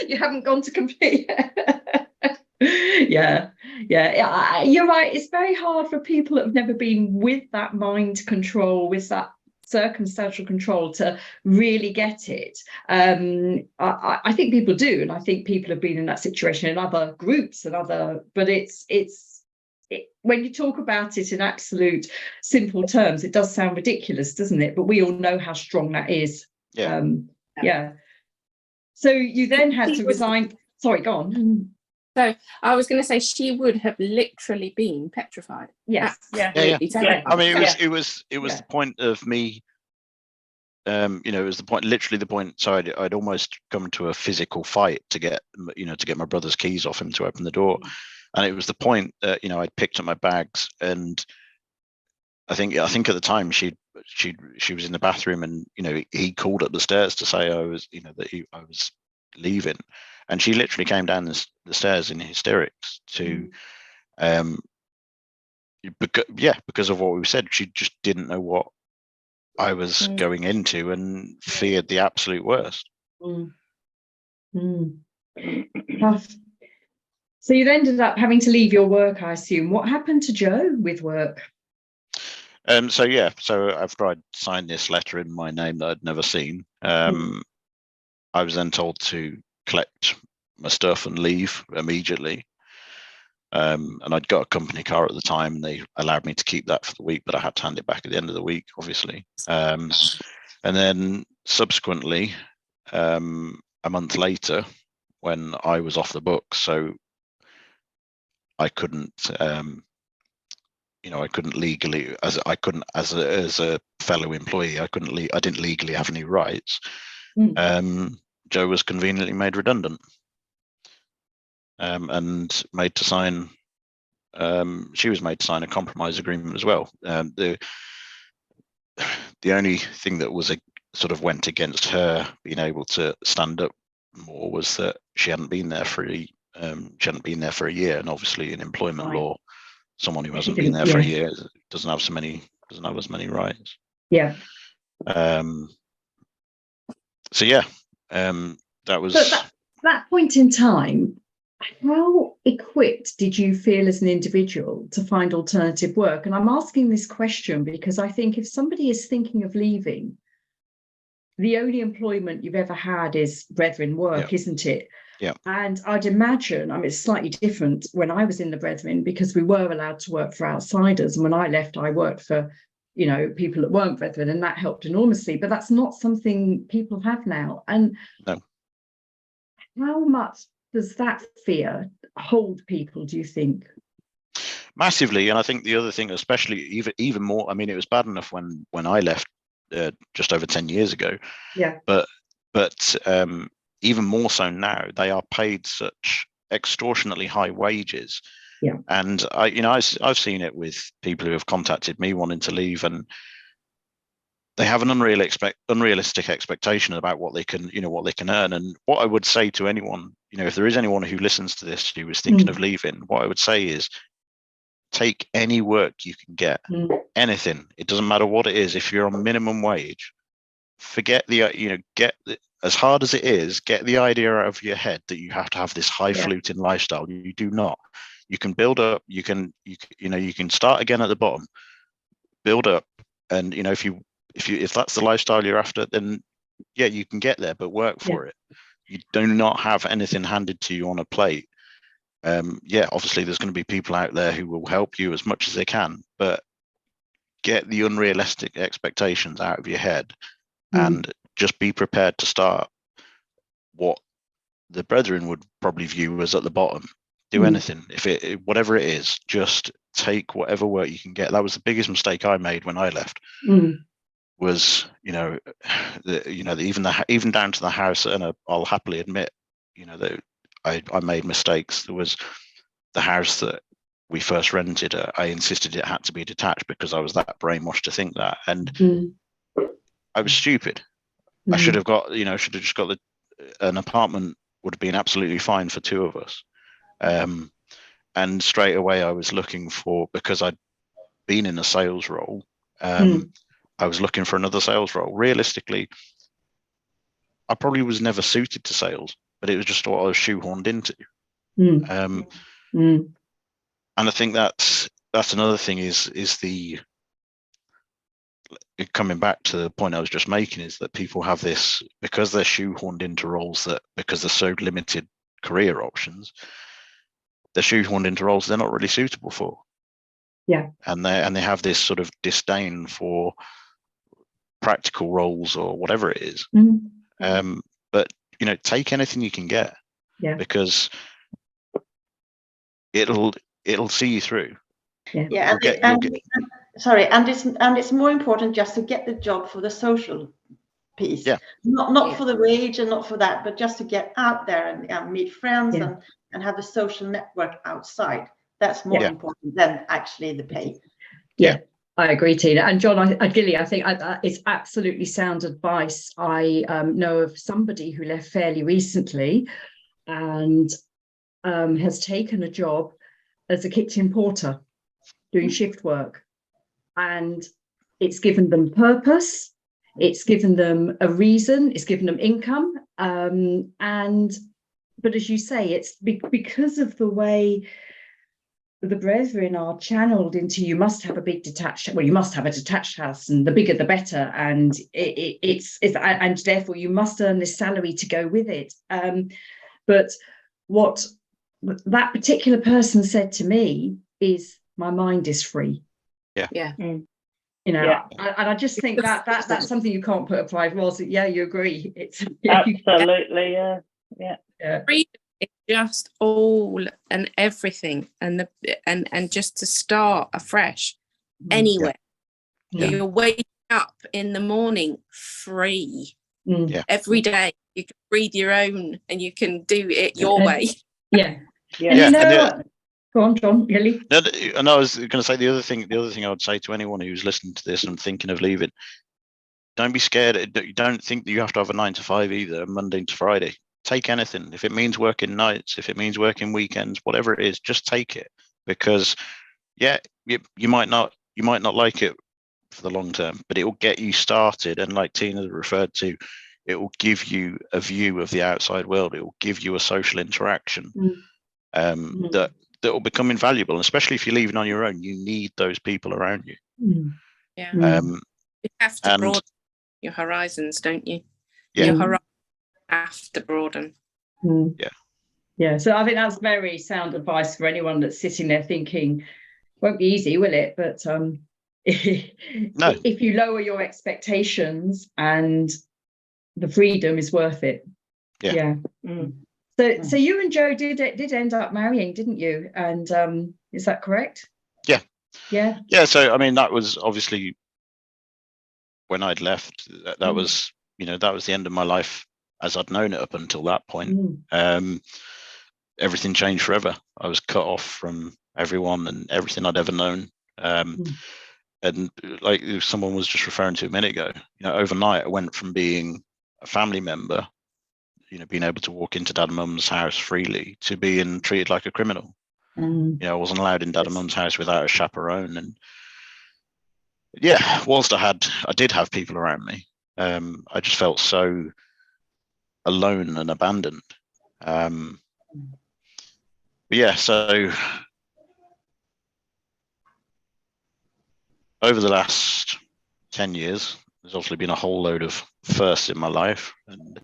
You haven't gone to complete. Yeah. You're right. It's very hard for people that have never been with that mind control, with that circumstantial control, to really get it. I think people do, and I think people have been in that situation in other groups but it's when you talk about it in absolute simple terms, it does sound ridiculous, doesn't it? But we all know how strong that is. Yeah. So you then had to resign. Sorry, go on. So I was going to say she would have literally been petrified. Yes. Yeah. I mean, it was the point of me. It was literally the point. So I'd almost come to a physical fight to get my brother's keys off him to open the door. And it was the point that, you know, I'd picked up my bags, and I think at the time she was in the bathroom, and, you know, he called up the stairs to say I was leaving, and she literally came down the stairs in hysterics to, because of what we said. She just didn't know what I was going into and feared the absolute worst. Tough. So you ended up having to leave your work, I assume. What happened to Joe with work? So after I'd signed this letter in my name that I'd never seen, I was then told to collect my stuff and leave immediately. And I'd got a company car at the time, and they allowed me to keep that for the week, but I had to hand it back at the end of the week, obviously. And then subsequently, a month later, when I was off the books, so I couldn't, I couldn't legally, as a fellow employee, I didn't legally have any rights. Joe was conveniently made redundant, and made to sign. She was made to sign a compromise agreement as well. The only thing that was sort of went against her being able to stand up more was that she hadn't been there for a year, and obviously in employment law, someone who hasn't been there for a year doesn't have as many rights. Yeah. That was. So that point in time, how equipped did you feel as an individual to find alternative work? And I'm asking this question because I think if somebody is thinking of leaving, the only employment you've ever had is Brethren work, isn't it? Yeah. And I'd imagine, it's slightly different when I was in the Brethren, because we were allowed to work for outsiders. And when I left, I worked for, people that weren't Brethren, and that helped enormously. But that's not something people have now. And no. How much does that fear hold people, do you think? Massively. And I think the other thing, especially even more, it was bad enough when I left just over 10 years ago. Yeah. But even more so now, they are paid such extortionately high wages. Yeah. And I've seen it with people who have contacted me wanting to leave, and they have an unrealistic expectation about what they can earn. And what I would say to anyone, if there is anyone who listens to this who is thinking of leaving, what I would say is take any work you can get, anything. It doesn't matter what it is. If you're on minimum wage, forget as hard as it is, get the idea out of your head that you have to have this highfalutin lifestyle. You do not. You can build up. You can start again at the bottom, build up, and if that's the lifestyle you're after, then you can get there, but work for it. You do not have anything handed to you on a plate. Obviously there's going to be people out there who will help you as much as they can, but get the unrealistic expectations out of your head and just be prepared to start what the Brethren would probably view as at the bottom. Do anything. Whatever it is, just take whatever work you can get. That was the biggest mistake I made when I left. Was even down to the house, and I'll happily admit, that I made mistakes. There was the house that we first rented. I insisted it had to be detached because I was that brainwashed to think that, and I was stupid. I should have just got an apartment. Would have been absolutely fine for two of us. And straight away I was looking for, because I'd been in a sales role. I was looking for another sales role. Realistically, I probably was never suited to sales, but it was just what I was shoehorned into. And I think that's another thing is the, coming back to the point I was just making, is that people have this, because they're shoehorned into roles because they're so limited career options, they're shoehorned into roles they're not really suitable for. Yeah. And they have this sort of disdain for practical roles or whatever it is. But take anything you can get, because it'll see you through. Sorry, and it's more important just to get the job for the social piece. Yeah. Not for the wage and not for that, but just to get out there and meet friends and have a social network outside. That's more important than actually the pay. Yeah. I agree, Tina. And John, Gilli, I think it's absolutely sound advice. I know of somebody who left fairly recently and has taken a job as a kitchen porter doing shift work. And it's given them purpose. It's given them a reason. It's given them income. But as you say, it's because of the way the brethren are channeled into, you must have a big detached, well, you must have a detached house, and the bigger the better, and and therefore you must earn this salary to go with it. But what that particular person said to me is, my mind is free. And I just think that's something you can't put a price. Well, you agree. It's absolutely freedom is just all and everything, and just to start afresh anywhere. You're waking up in the morning free every day. You can breathe your own, and you can do it your way. Go on, John. Gilli. No, and I was going to say the other thing I would say to anyone who's listening to this and thinking of leaving, don't be scared. You don't think that you have to have a 9 to 5 either, Monday to Friday. Take anything. If it means working nights, if it means working weekends, whatever it is, just take it. Because you might not like it for the long term, but it will get you started. And like Tina referred to, it will give you a view of the outside world. It will give you a social interaction that will become invaluable. And especially if you're leaving on your own, you need those people around you. You have to broaden your horizons, don't you? Your horizons have to broaden. So I think that's very sound advice for anyone that's sitting there thinking, won't be easy, will it? But if you lower your expectations, and the freedom is worth it. So you and Joe did end up marrying, didn't you? And is that correct? Yeah. So I mean, that was obviously when I'd left. That was the end of my life as I'd known it up until that point. Everything changed forever. I was cut off from everyone and everything I'd ever known. And like someone was just referring to a minute ago, overnight I went from being a family member, being able to walk into dad and mum's house freely, to being treated like a criminal. I wasn't allowed in dad and mum's house without a chaperone. And whilst I did have people around me, I just felt so alone and abandoned. So over the last 10 years, there's obviously been a whole load of firsts in my life, and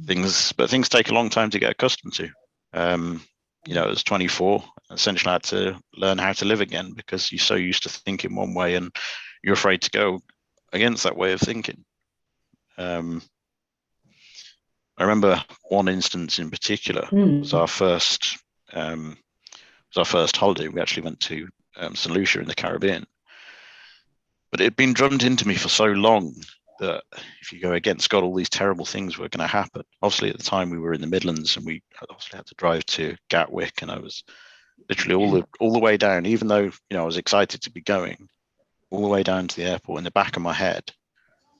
things take a long time to get accustomed to. I was 24, essentially I had to learn how to live again, because you're so used to thinking one way and you're afraid to go against that way of thinking. I remember one instance in particular. Was our first holiday. We actually went to St. Lucia in the Caribbean. But it had been drummed into me for so long that if you go against God, all these terrible things were going to happen. Obviously, at the time we were in the Midlands, and we obviously had to drive to Gatwick, and I was literally all the way down, even though I was excited to be going, all the way down to the airport. In the back of my head,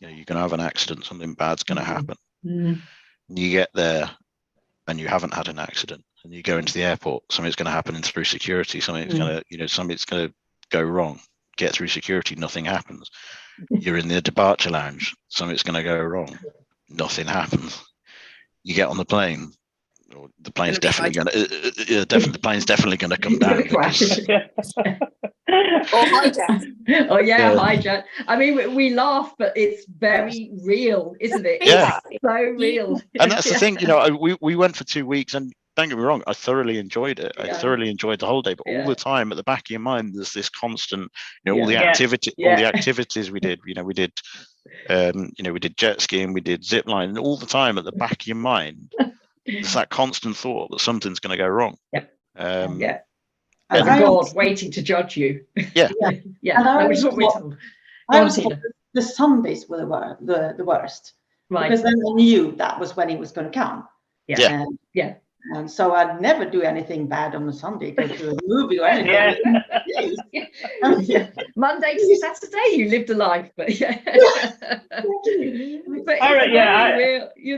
you're going to have an accident, something bad's going to happen. And you get there and you haven't had an accident, and you go into the airport, something's going to happen in through security, something's going to go wrong. Get through security, nothing happens. You're in the departure lounge, something's going to go wrong, nothing happens. You get on the plane, the plane's definitely going to the plane's definitely going to come down. Or hijack. Hijack. I mean, we laugh, but it's very real, isn't it? Yeah, it's so real. And that's the thing, we went for 2 weeks, and don't get me wrong, I thoroughly enjoyed it. I thoroughly enjoyed the holiday, but all the time at the back of your mind, there's this constant, all the activities we did. We did, we did jet skiing, we did zip line, and all the time at the back of your mind, there's that constant thought that something's going to go wrong. And God waiting to judge you. That was what we're told. I was told the Sundays were the worst. Right. Because then I knew that was when he was going to come. Yeah. And so I'd never do anything bad on a Sunday, go to a movie or anything. Monday to Saturday, you lived a life, but you're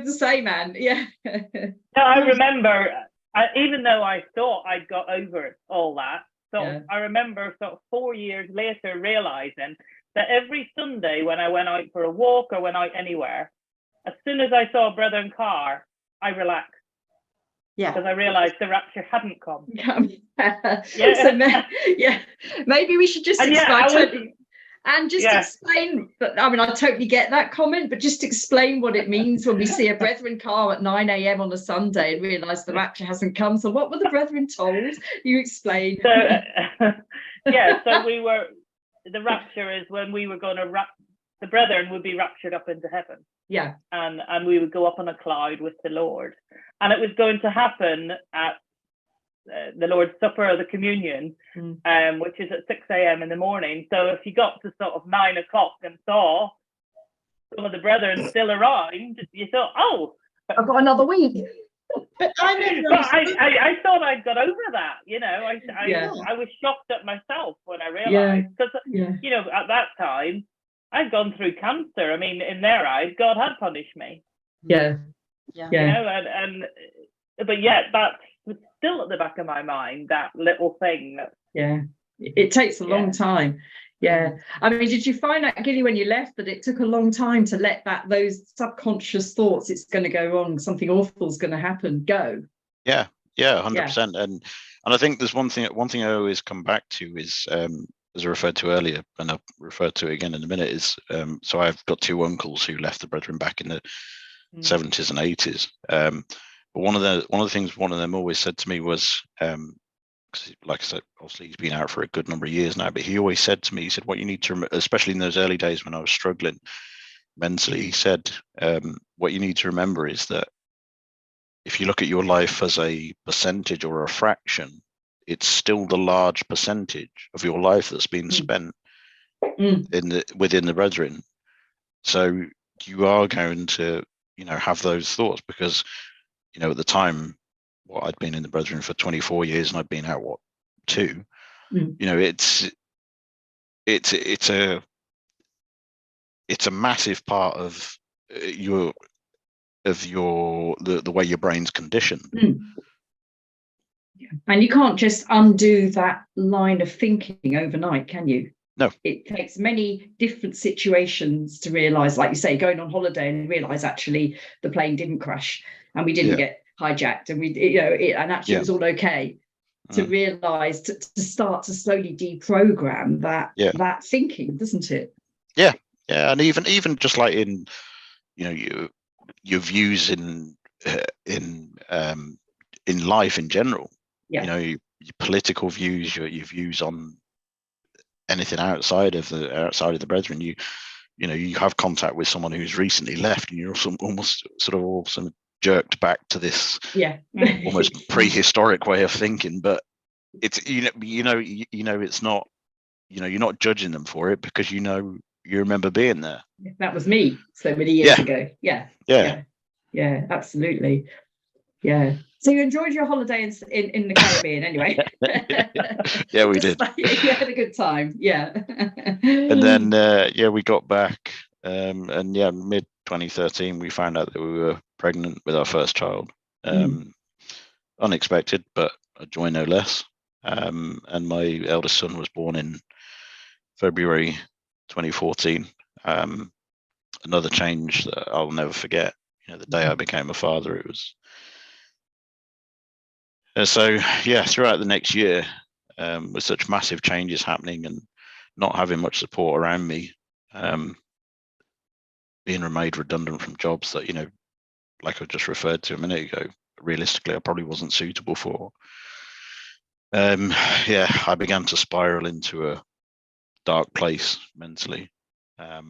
the same, man. Yeah. No, I remember, even though I thought I'd got over all that, I remember sort of 4 years later realizing that every Sunday when I went out for a walk or went out anywhere, as soon as I saw a brother in car, I relaxed. Yeah, because I realised the rapture hadn't come. Maybe we should just explain. Explain. But I mean, I totally get that comment, but just explain what it means when we see a brethren car at 9 a.m. on a Sunday and realise the rapture hasn't come. So, what were the brethren told? You explain. So, so we were. The rapture is when we were going to the brethren would be raptured up into heaven. Yeah. And we would go up on a cloud with the Lord. And it was going to happen at the Lord's Supper or the Communion, which is at 6 a.m. in the morning. So if you got to sort of 9 o'clock and saw some of the brethren still around, you thought, oh, I've got another week. But I thought I'd got over that, you know. I was shocked at myself when I realised, because you know, at that time I'd gone through cancer. I mean, in their eyes, God had punished me. Yeah. You know, but yet that's still at the back of my mind, that little thing. It takes a long time. I mean, did you find out, Gilli, when you left, that it took a long time to let those subconscious thoughts, it's going to go wrong, something awful is going to happen, go? 100%. And I think there's one thing I always come back to is, as I referred to earlier, and I'll refer to it again in a minute, is so I've got two uncles who left the brethren back in the 70s and 80s. But one of the things one of them always said to me was, like I said, obviously he's been out for a good number of years now, but he always said to me, he said, what you need to remember, especially in those early days when I was struggling mentally, he said, what you need to remember is that if you look at your life as a percentage or a fraction, it's still the large percentage of your life that's been spent within the brethren. So you are going to, you know, have those thoughts, because, you know, at the time, I'd been in the brethren for 24 years and I'd been out 2. You know, it's a massive part of the way your brain's conditioned. And you can't just undo that line of thinking overnight, can you? No. It takes many different situations to realise, like you say, going on holiday and realise actually the plane didn't crash and we didn't get hijacked, and it was all okay. To realise, to start to slowly deprogram that thinking, doesn't it? And even just like in, you know, your views in life in general. You know, your political views, your views on anything outside of the brethren. You know, you have contact with someone who's recently left, and you're almost jerked back to this almost prehistoric way of thinking. But it's you know it's not, you know, you're not judging them for it, because you know, you remember being there. That was me so many years ago. Yeah, absolutely. So you enjoyed your holiday in the Caribbean anyway? Yeah, we did. You had a good time. And then we got back, and mid 2013 we found out that we were pregnant with our first child. Unexpected, but a joy no less. And my eldest son was born in February 2014. Another change that I'll never forget. You know, the day I became a father, it was. Throughout the next year, with such massive changes happening and not having much support around me, being made redundant from jobs that, you know, like I just referred to a minute ago, realistically I probably wasn't suitable for. I began to spiral into a dark place mentally. I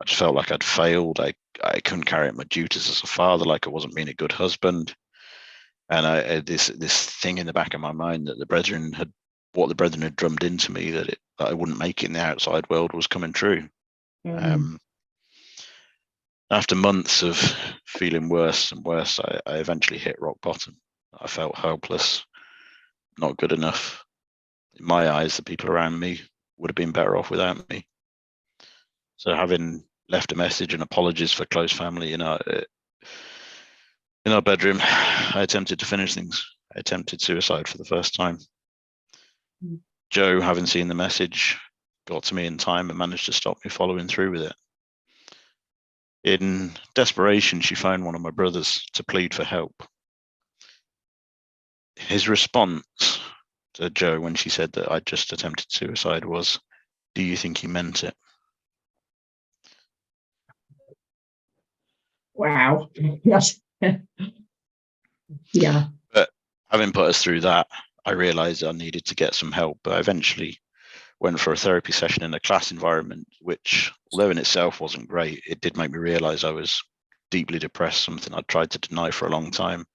just felt like I'd failed. I couldn't carry out my duties as a father, like I wasn't being a good husband. And I had this thing in the back of my mind that the brethren had drummed into me, that I wouldn't make it in the outside world, was coming true. And After months of feeling worse and worse, I eventually hit rock bottom. I felt helpless, not good enough. In my eyes, the people around me would have been better off without me. So having left a message and apologies for close family in our bedroom, I attempted to finish things. I attempted suicide for the first time. Joe, having seen the message, got to me in time and managed to stop me following through with it. In desperation, she phoned one of my brothers to plead for help. His response to Joe when she said that I'd just attempted suicide was, "Do you think he meant it?" Wow. Yes. Yeah. But having put us through that, I realized I needed to get some help. But I eventually went for a therapy session in a class environment, which, although in itself wasn't great, it did make me realize I was deeply depressed, something I'd tried to deny for a long time.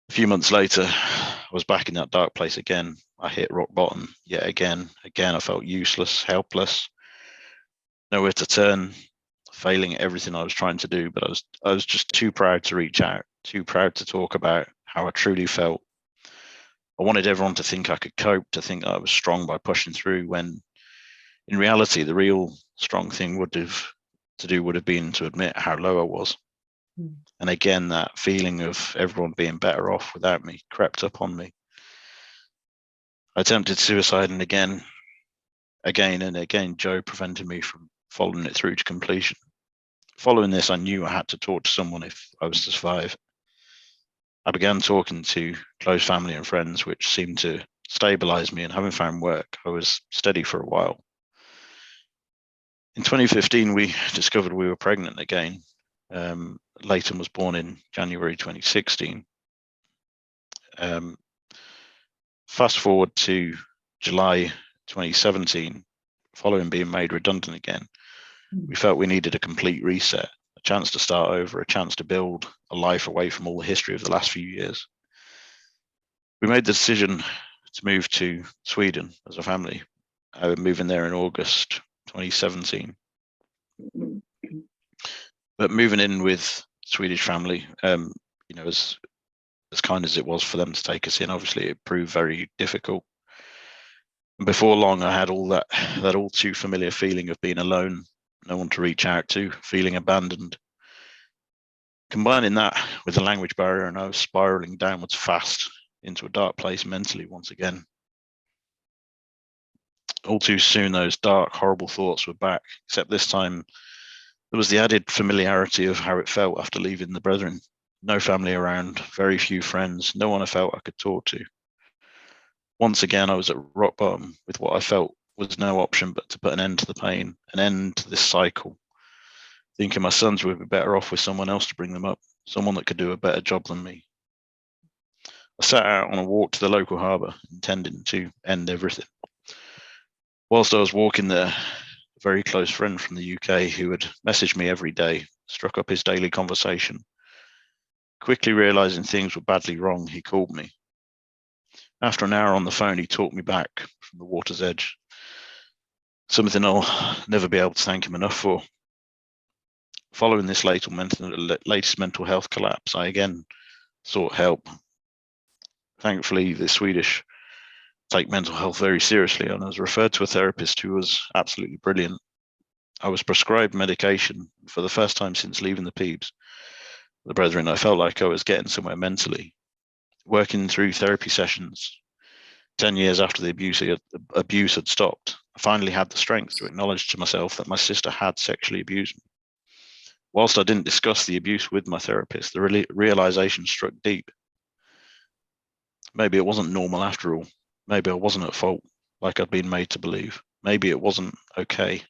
A few months later, I was back in that dark place again. I hit rock bottom yet again. Again, I felt useless, helpless, nowhere to turn, failing at everything I was trying to do. But I was just too proud to reach out, too proud to talk about how I truly felt. I wanted everyone to think I could cope, to think that I was strong by pushing through, when in reality, the real strong thing would have been to admit how low I was. And again, that feeling of everyone being better off without me crept up on me. I attempted suicide, and again and again, Joe prevented me from following it through to completion. Following this, I knew I had to talk to someone if I was to survive. I began talking to close family and friends, which seemed to stabilize me, and having found work, I was steady for a while. In 2015, we discovered we were pregnant again. Leighton was born in January 2016. Fast forward to July 2017, following being made redundant again, we felt we needed a complete reset, a chance to start over, a chance to build a life away from all the history of the last few years. We made the decision to move to Sweden as a family. I was moving there in August 2017. But moving in with Swedish family, as kind as it was for them to take us in, obviously it proved very difficult. And before long, I had all that all too familiar feeling of being alone, no one to reach out to, feeling abandoned. Combining that with the language barrier, and I was spiraling downwards fast into a dark place mentally once again. All too soon, those dark, horrible thoughts were back, except this time there was the added familiarity of how it felt after leaving the brethren. No family around, very few friends, no one I felt I could talk to. Once again, I was at rock bottom with what I felt was no option but to put an end to the pain, an end to this cycle. Thinking my sons would be better off with someone else to bring them up, someone that could do a better job than me. I sat out on a walk to the local harbour, intending to end everything. Whilst I was walking there, a very close friend from the UK who had messaged me every day struck up his daily conversation. Quickly realising things were badly wrong, he called me. After an hour on the phone, he talked me back from the water's edge. Something I'll never be able to thank him enough for. Following this latest mental health collapse, I again sought help. Thankfully, the Swedish take mental health very seriously, and I was referred to a therapist who was absolutely brilliant. I was prescribed medication for the first time since leaving the PBCC. The brethren, I felt like I was getting somewhere mentally. Working through therapy sessions 10 years after the abuse had stopped, I finally had the strength to acknowledge to myself that my sister had sexually abused me. Whilst I didn't discuss the abuse with my therapist, the realization struck deep. Maybe it wasn't normal after all. Maybe I wasn't at fault like I'd been made to believe. Maybe it wasn't okay.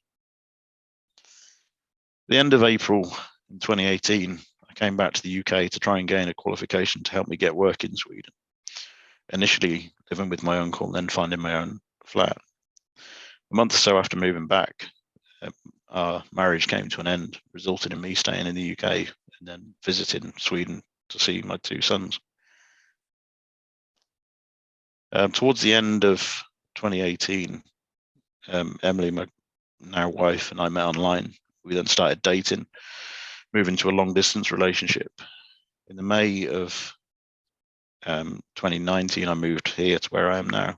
At the end of April in 2018, I came back to the UK to try and gain a qualification to help me get work in Sweden. Initially living with my uncle, then finding my own flat. A month or so after moving back, our marriage came to an end, resulting in me staying in the UK and then visiting Sweden to see my two sons. Towards the end of 2018, Emily, my now wife, and I met online. We then started dating, moving to a long distance relationship. In the May of 2019, I moved here to where I am now.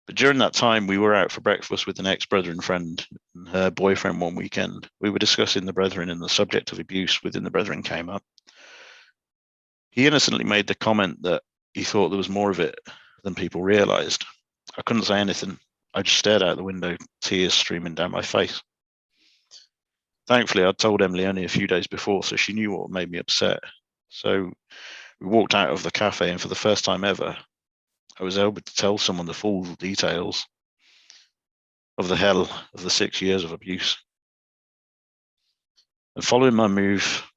But during that time, we were out for breakfast with an ex-brethren friend and her boyfriend one weekend. We were discussing the brethren, and the subject of abuse within the brethren came up. He innocently made the comment that he thought there was more of it than people realized. I couldn't say anything. I just stared out the window, tears streaming down my face. Thankfully, I'd told Emily only a few days before, so she knew what made me upset. So we walked out of the cafe, and for the first time ever, I was able to tell someone the full details of the hell of the 6 years of abuse. And following my move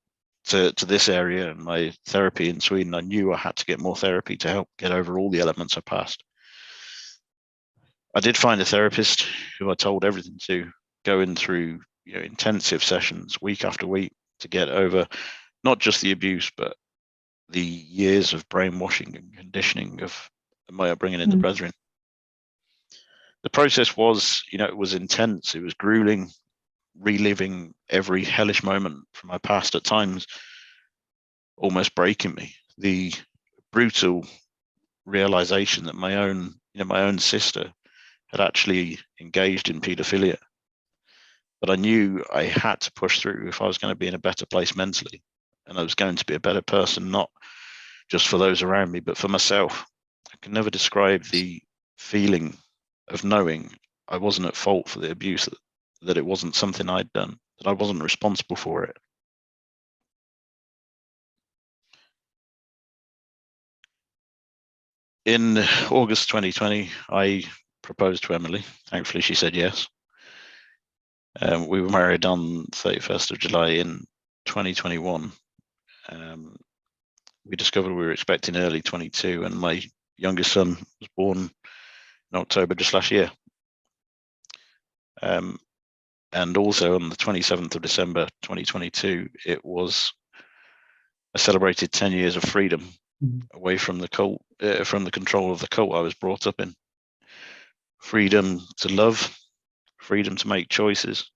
to this area and my therapy in Sweden, I knew I had to get more therapy to help get over all the elements I passed. I did find a therapist who I told everything to, going through intensive sessions week after week to get over not just the abuse, but the years of brainwashing and conditioning of my upbringing in the brethren. The process was, it was intense. It was grueling, reliving every hellish moment from my past, at times almost breaking me. The brutal realization that my own sister had actually engaged in paedophilia. But I knew I had to push through if I was going to be in a better place mentally, and I was going to be a better person, not just for those around me, but for myself. I can never describe the feeling of knowing I wasn't at fault for the abuse, that it wasn't something I'd done, that I wasn't responsible for it. In August 2020, I proposed to Emily. Thankfully, she said yes. We were married on 31st of July in 2021. We discovered we were expecting early 22, and my youngest son was born in October just last year. And also on the 27th of December 2022, it was a celebrated 10 years of freedom away from the cult, from the control of the cult I was brought up in. Freedom to love, freedom to make choices,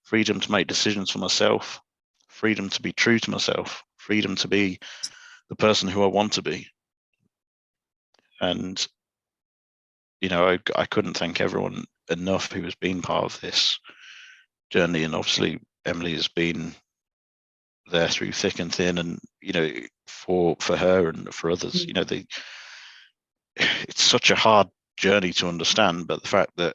freedom to make decisions for myself, freedom to be true to myself, freedom to be the person who I want to be. And, I couldn't thank everyone enough who has been part of this journey. And obviously Emily has been there through thick and thin, and, for her and for others, it's such a hard journey to understand, but the fact that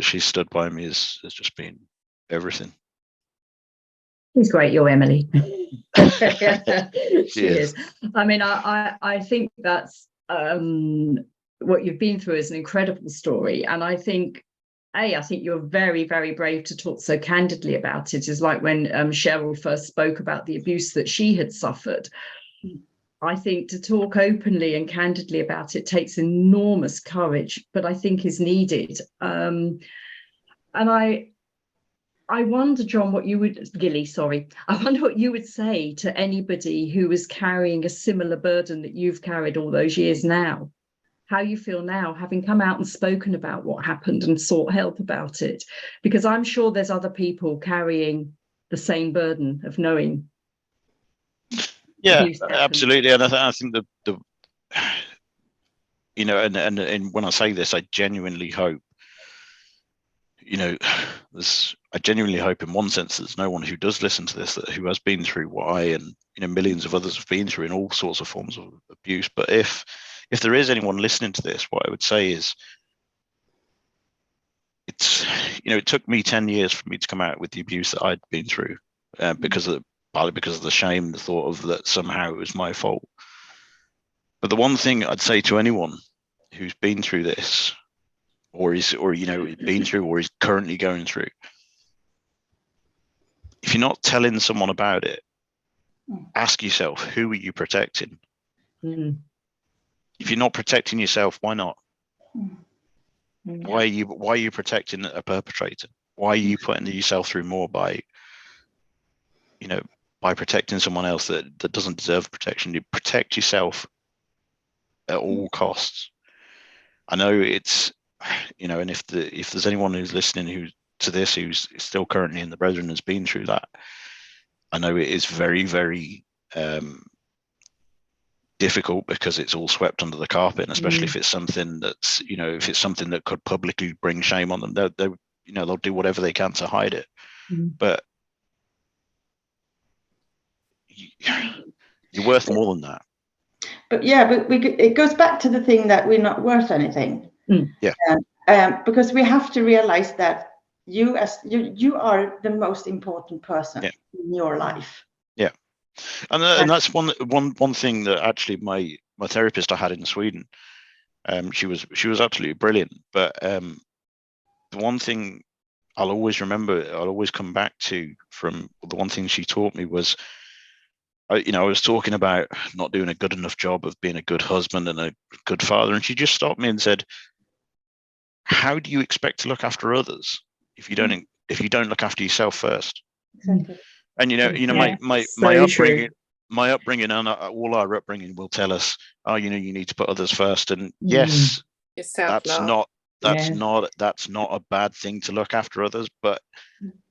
she stood by me has just been everything. She's great, your Emily. She is. I mean, I think that's what you've been through is an incredible story, and I think you're very, very brave to talk so candidly about it. It's like when Cheryl first spoke about the abuse that she had suffered. I think to talk openly and candidly about it takes enormous courage, but I think is needed. And I wonder, John, I wonder what you would say to anybody who is carrying a similar burden that you've carried all those years now. How you feel now, having come out and spoken about what happened and sought help about it, because I'm sure there's other people carrying the same burden of knowing. Yeah, absolutely. And I think and when I say this, I genuinely hope, I genuinely hope in one sense there's no one who does listen to this who has been through what I and millions of others have been through in all sorts of forms of abuse. But if there is anyone listening to this, what I would say is, it took me 10 years for me to come out with the abuse that I'd been through, partly because of the shame, the thought of that somehow it was my fault. But the one thing I'd say to anyone who's been through this, or is currently going through, if you're not telling someone about it, ask yourself, who are you protecting? If you're not protecting yourself, why not? Why are you protecting a perpetrator? Why are you putting yourself through more by protecting someone else that doesn't deserve protection? You protect yourself at all costs. I know it's and if there's anyone who's listening who's still currently in the Brethren, has been through that, I know it is very, very difficult, because it's all swept under the carpet, and especially if it's something that's, if it's something that could publicly bring shame on them, they'll do whatever they can to hide it. But you're worth more than that. But it goes back to the thing that we're not worth anything. Because we have to realize that you are the most important person in your life. Yeah. And that's one thing that actually my therapist I had in Sweden, she was absolutely brilliant. But the one thing I'll always remember, I'll always come back to, from the one thing she taught me was, I was talking about not doing a good enough job of being a good husband and a good father, and she just stopped me and said, "How do you expect to look after others if you don't look after yourself first?" Exactly. And my upbringing and all our upbringing will tell us, you need to put others first. And yes, that's not a bad thing to look after others, but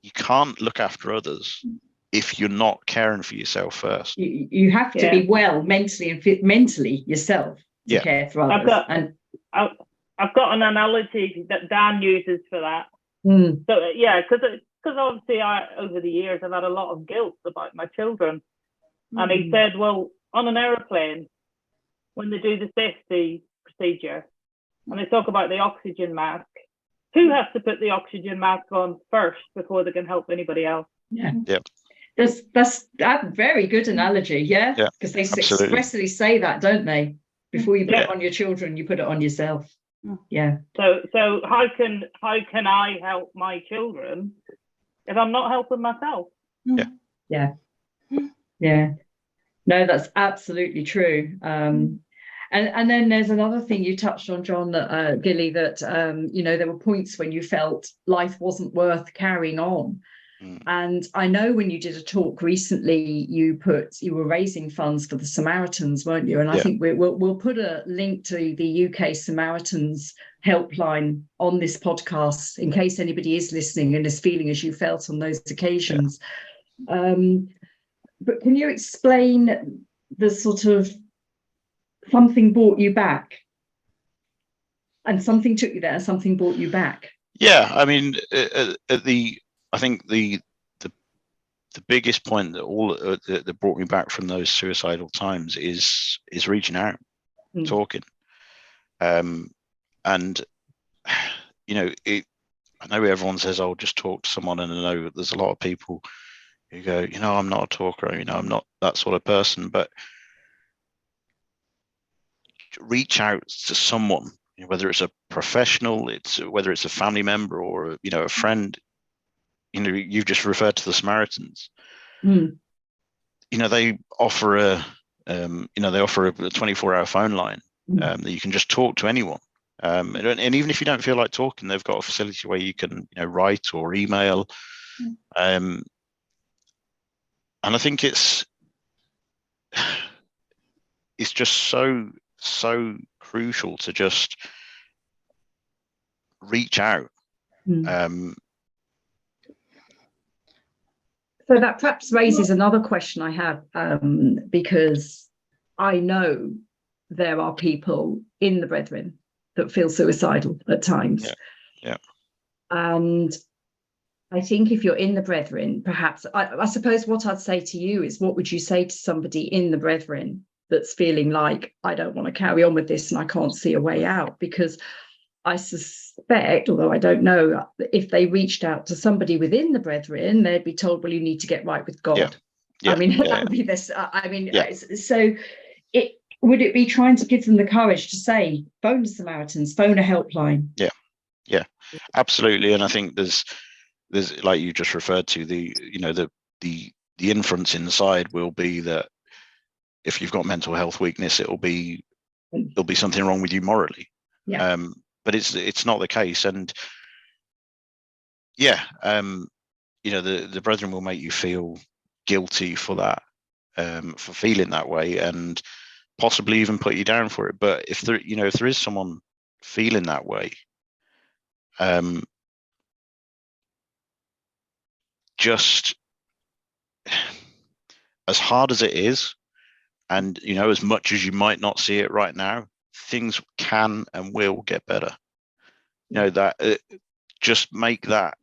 you can't look after others if you're not caring for yourself first. You have to be well mentally and mentally yourself to care for others. I've got an analogy that Dan uses for that. So because obviously over the years I've had a lot of guilt about my children. And he said, well, on an aeroplane, when they do the safety procedure and they talk about the oxygen mask, who has to put the oxygen mask on first before they can help anybody else? That's a very good analogy. Because they expressly say that, don't they? Before you put it on your children, you put it on yourself. So how can I help my children if I'm not helping myself? No, that's absolutely true. And then there's another thing you touched on, John, that Gilli, that there were points when you felt life wasn't worth carrying on. And I know when you did a talk recently, you were raising funds for the Samaritans, weren't you? And I think we'll put a link to the UK Samaritans helpline on this podcast in case anybody is listening and is feeling as you felt on those occasions. But can you explain the sort of something brought you back, and something took you there, and something brought you back? Yeah, I mean, I think the biggest point that brought me back from those suicidal times is reaching out, talking, and I know everyone says, "Oh, just talk to someone," and I know there's a lot of people who go, "I'm not a talker, I'm not that sort of person," but reach out to someone, whether it's a professional, whether it's a family member or a friend. You've just referred to the Samaritans. They offer a 24-hour phone line that you can just talk to anyone. And even if you don't feel like talking, they've got a facility where you can write or email. And I think it's just so crucial to just reach out. So that perhaps raises another question I have, because I know there are people in the Brethren that feel suicidal at times. And I think if you're in the Brethren, perhaps, I suppose what I'd say to you is, what would you say to somebody in the Brethren that's feeling like, I don't want to carry on with this and I can't see a way out? Because I suspect, although I don't know, if they reached out to somebody within the Brethren, they'd be told, well, you need to get right with God. That would be this. So would it be trying to give them the courage to say, phone the Samaritans, phone a helpline? Yeah, absolutely. And I think there's like you just referred to, the inference inside will be that if you've got mental health weakness, there'll be something wrong with you morally. But it's not the case. And the Brethren will make you feel guilty for that, for feeling that way, and possibly even put you down for it. But if there is someone feeling that way, just as hard as it is, and as much as you might not see it right now, things can and will get better. That just make that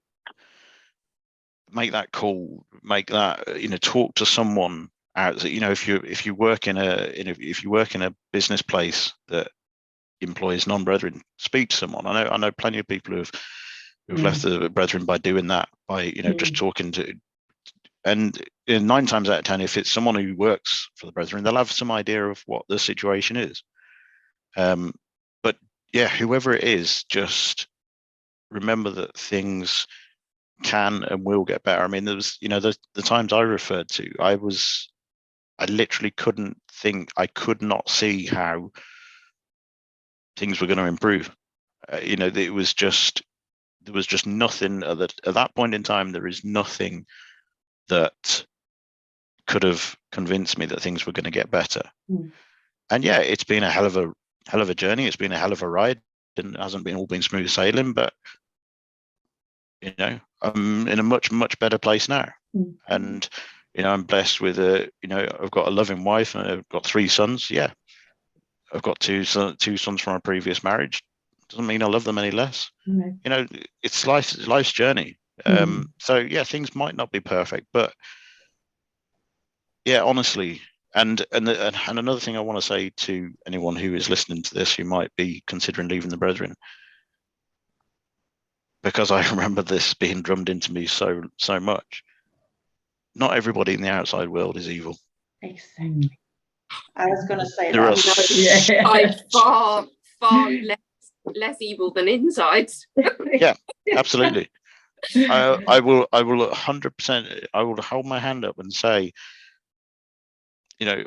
call, make that talk to someone out. If you work in a business place that employs non-brethren, speak to someone. I know plenty of people who've left the brethren by doing that, by just talking to. And 9 times out of 10, if it's someone who works for the brethren, they'll have some idea of what the situation is. But yeah, whoever it is, just remember that things can and will get better. I mean, there was, the times I referred to, I literally couldn't think, I could not see how things were going to improve. There was just nothing at that point in time. There is nothing that could have convinced me that things were going to get better. And yeah, it's been a hell of a journey. It's been a hell of a ride, and it hasn't been all been smooth sailing, but I'm in a much, much better place now. And I'm blessed with I've got a loving wife, and I've got 3 sons. Yeah, I've got two sons from a previous marriage. Doesn't mean I love them any less. It's life's journey. So yeah, things might not be perfect, but yeah, honestly, and another thing I want to say to anyone who is listening to this, who might be considering leaving the brethren, because I remember this being drummed into me so much. Not everybody in the outside world is evil. Exactly. I was going to say there that. Are far less evil than insides. Yeah, absolutely. I will 100%. I will hold my hand up and say,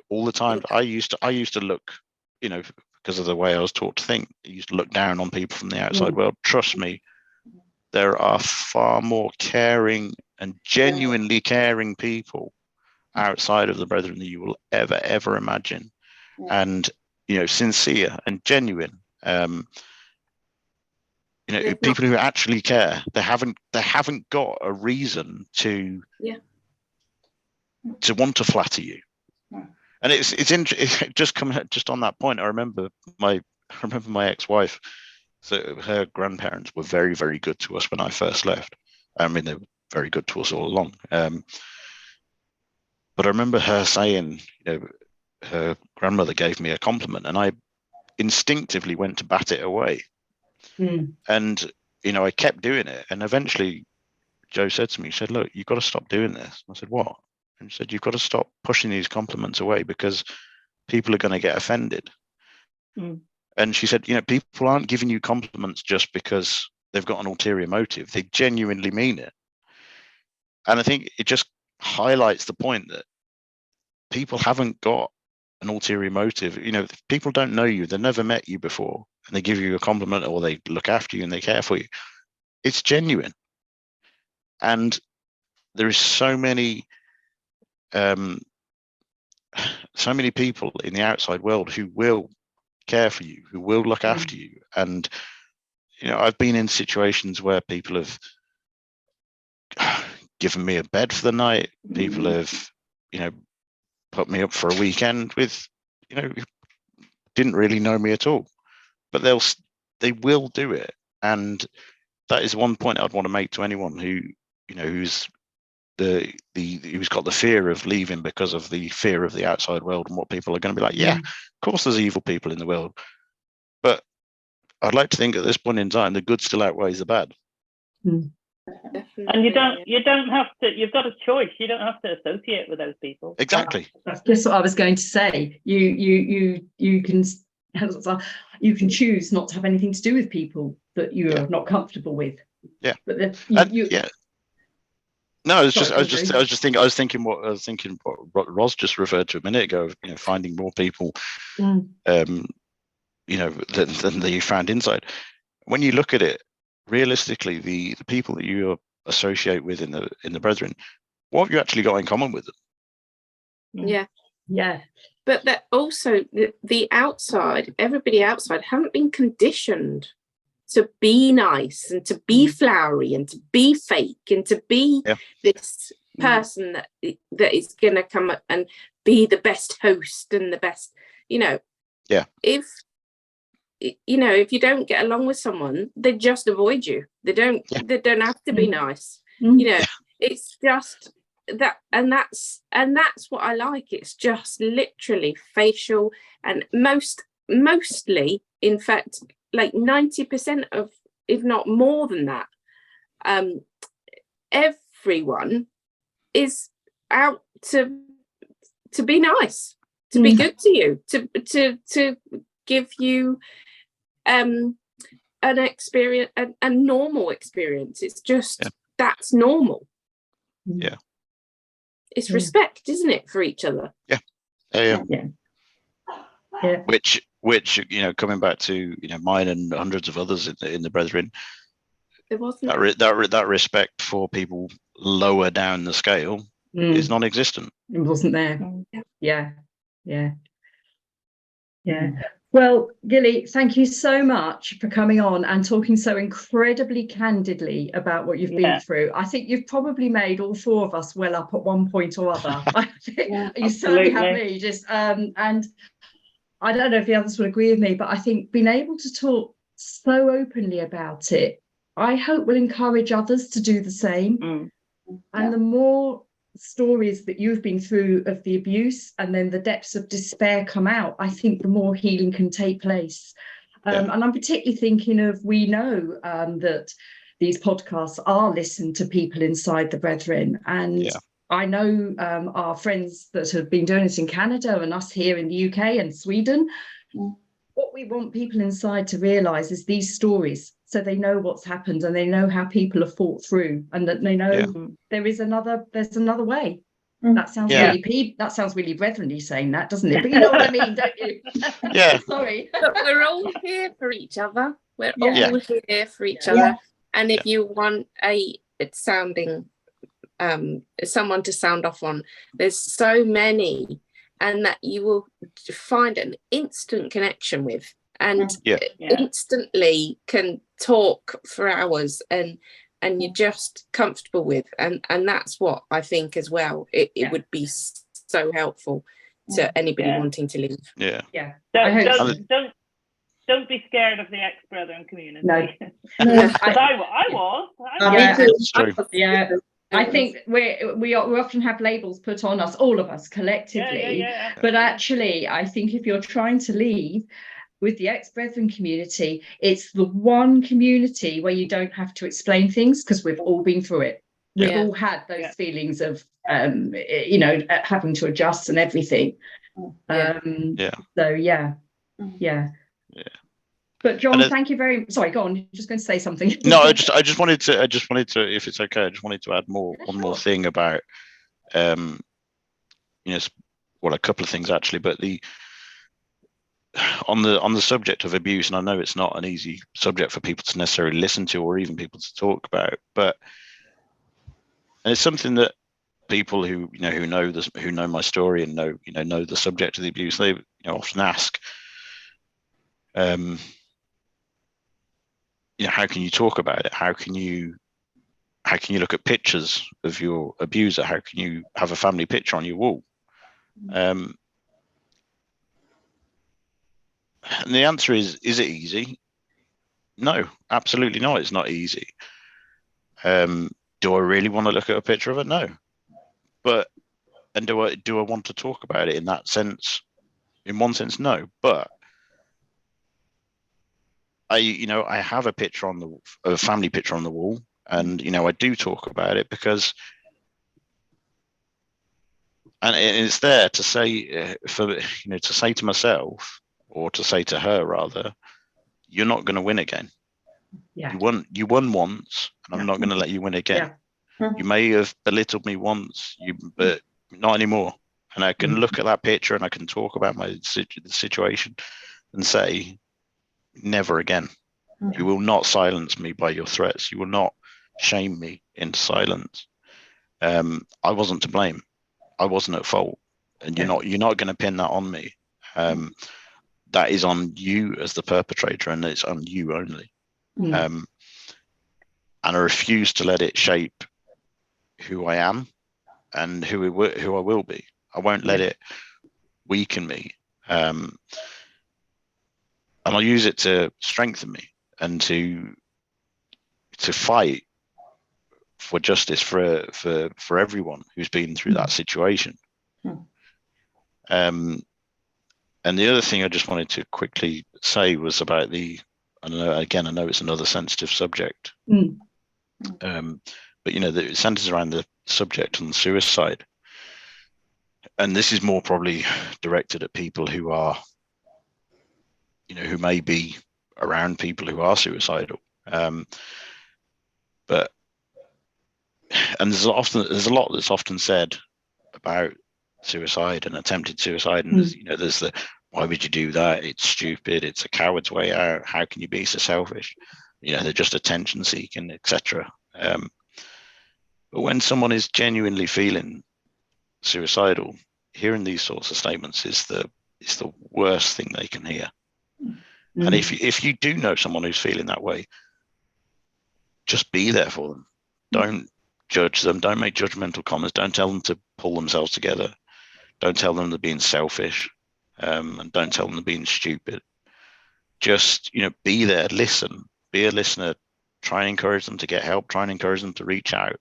all the time I used to look, because of the way I was taught to think, I used to look down on people from the outside world. Trust me, there are far more caring and genuinely caring people outside of the brethren than you will ever imagine. And sincere and genuine. People who actually care. They haven't got a reason to want to flatter you. And it's just on that point. I remember my ex-wife. So her grandparents were very, very good to us when I first left. I mean, they were very good to us all along. But I remember her saying, her grandmother gave me a compliment, and I instinctively went to bat it away. And I kept doing it, and eventually Joe said to me, he said, "Look, you've got to stop doing this." I said, "What?" And he said, "You've got to stop pushing these compliments away, because people are going to get offended." And she said, people aren't giving you compliments just because they've got an ulterior motive. They genuinely mean it. And I think it just highlights the point that people haven't got an ulterior motive. If people don't know you, they've never met you before, and they give you a compliment, or they look after you and they care for you, it's genuine. And there is so many people in the outside world who will care for you, who will look after you. And I've been in situations where people have given me a bed for the night. People have put me up for a weekend with who didn't really know me at all, but they will do it. And that is one point I'd want to make to anyone who who's who's got the fear of leaving because of the fear of the outside world and what people are going to be like. Yeah, of course there's evil people in the world, but I'd like to think at this point in time the good still outweighs the bad. And you don't have to. You've got a choice. You don't have to associate with those people. Exactly. That's just what I was going to say. You can choose not to have anything to do with people that you're not comfortable with. Yeah. But No, I was thinking what Ros just referred to a minute ago of finding more people than you found inside. When you look at it realistically, the people that you associate with in the brethren, what have you actually got in common with them? Yeah. But that also the outside, everybody outside haven't been conditioned to be nice and to be flowery and to be fake and to be this person that is going to come up and be the best host and the best, if you don't get along with someone, they just avoid you. They don't have to be nice. It's just that, and that's what I like. It's just literally facial, and mostly, in fact, like 90% of, if not more than that, everyone is out to be nice, to be good to you, to give you an experience, a normal experience. It's just that's normal. It's respect, isn't it, for each other? Yeah. Which coming back to mine and hundreds of others in the Brethren, it wasn't that respect for people lower down the scale is non-existent. It wasn't there. Yeah. Well, Gilli, thank you so much for coming on and talking so incredibly candidly about what you've been through. I think you've probably made all four of us well up at one point or other. You certainly have me. And I don't know if the others would agree with me, but I think being able to talk so openly about it, I hope will encourage others to do the same. And the more stories that you've been through of the abuse and then the depths of despair come out, I think the more healing can take place. And I'm particularly thinking of, we know that these podcasts are listened to people inside the Brethren, and I know our friends that have been doing it in Canada and us here in the UK and Sweden. What we want people inside to realise is these stories, so they know what's happened and they know how people have fought through, and that they know there's another way. That sounds really Brethren-y saying that, doesn't it? But you know what I mean, don't you? Sorry. But we're all here for each other. We're all here for each other. And if you want someone to sound off on, there's so many, and that you will find an instant connection with, and instantly can talk for hours, and you're just comfortable with, and that's what I think as well. It would be so helpful to anybody wanting to leave. Don't be scared of the ex-Brethren community. No. Because I was. I think we often have labels put on us, all of us collectively. But actually, I think if you're trying to leave with the ex-Brethren community, it's the one community where you don't have to explain things, because we've all been through it. We've all had those feelings of, having to adjust and everything. But John, thank you very much. Sorry, go on. You're just going to say something. No, I just wanted to, if it's okay, I just wanted to add one more thing about, a couple of things actually, but on the subject of abuse, and I know it's not an easy subject for people to necessarily listen to or even people to talk about, but it's something that people who know my story and know the subject of the abuse, they often ask, how can you talk about it? How can you look at pictures of your abuser? How can you have a family picture on your wall? And the answer is it easy? No, absolutely not. It's not easy. Do I really want to look at a picture of it? No. And do I want to talk about it in that sense? In one sense, no. But I have a picture a family picture on the wall, and I do talk about it because, and it's there to say to say to myself, or to say to her rather, you're not going to win again. You won once, and I'm not going to let you win again. You may have belittled me once, but not anymore. And I can look at that picture and I can talk about the situation and say, never again. You will not silence me by your threats. You will not shame me into silence. I wasn't to blame. I wasn't at fault, and you're not going to pin that on me. That is on you as the perpetrator, and it's on you only. and I refuse to let it shape who I am and who I will be. I won't let it weaken me, and I'll use it to strengthen me and to fight for justice for everyone who's been through that situation. And the other thing I just wanted to quickly say was about I know it's another sensitive subject, but it centers around the subject on suicide. And this is more probably directed at people who are, who may be around people who are suicidal. But there's a lot that's often said about suicide and attempted suicide, and there's the, why would you do that? It's stupid. It's a coward's way out. How can you be so selfish? They're just attention seeking, etc. But when someone is genuinely feeling suicidal, hearing these sorts of statements is the worst thing they can hear. And if you do know someone who's feeling that way, just be there for them. Don't judge them. Don't make judgmental comments. Don't tell them to pull themselves together. Don't tell them they're being selfish, and don't tell them they're being stupid. Just, be there, listen, be a listener, try and encourage them to get help, try and encourage them to reach out.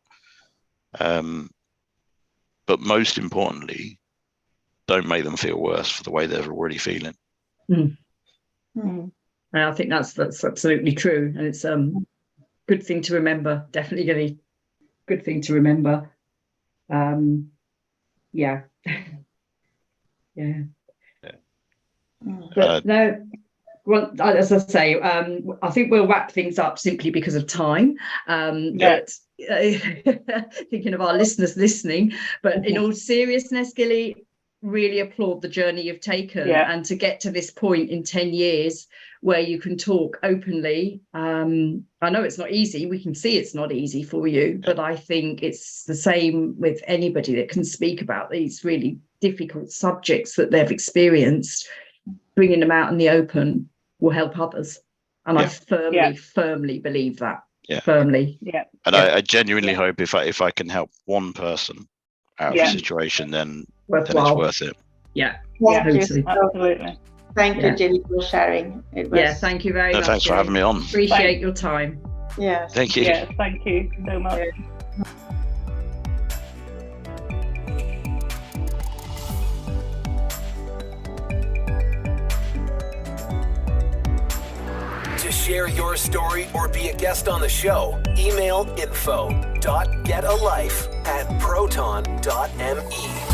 But most importantly, don't make them feel worse for the way they're already feeling. I think that's absolutely true. And it's good thing to remember, definitely Gilli. Good thing to remember. Yeah. But no, well, as I say, I think we'll wrap things up simply because of time. But thinking of our listeners listening, but in all seriousness, Gilli, really applaud the journey you've taken, and to get to this point in 10 years where you can talk openly. I know it's not easy. We can see it's not easy for you, but I think it's the same with anybody that can speak about these really difficult subjects that they've experienced. Bringing them out in the open will help others. And I firmly believe that. Firmly. And I genuinely hope if I can help one person out of the situation, then it's worth it. Absolutely. Thank you, Gilli, for sharing. Thank you very much. Thanks for having me on. Appreciate your time. Thank you. Thank you so much. To share your story or be a guest on the show, email info.getalife@proton.me.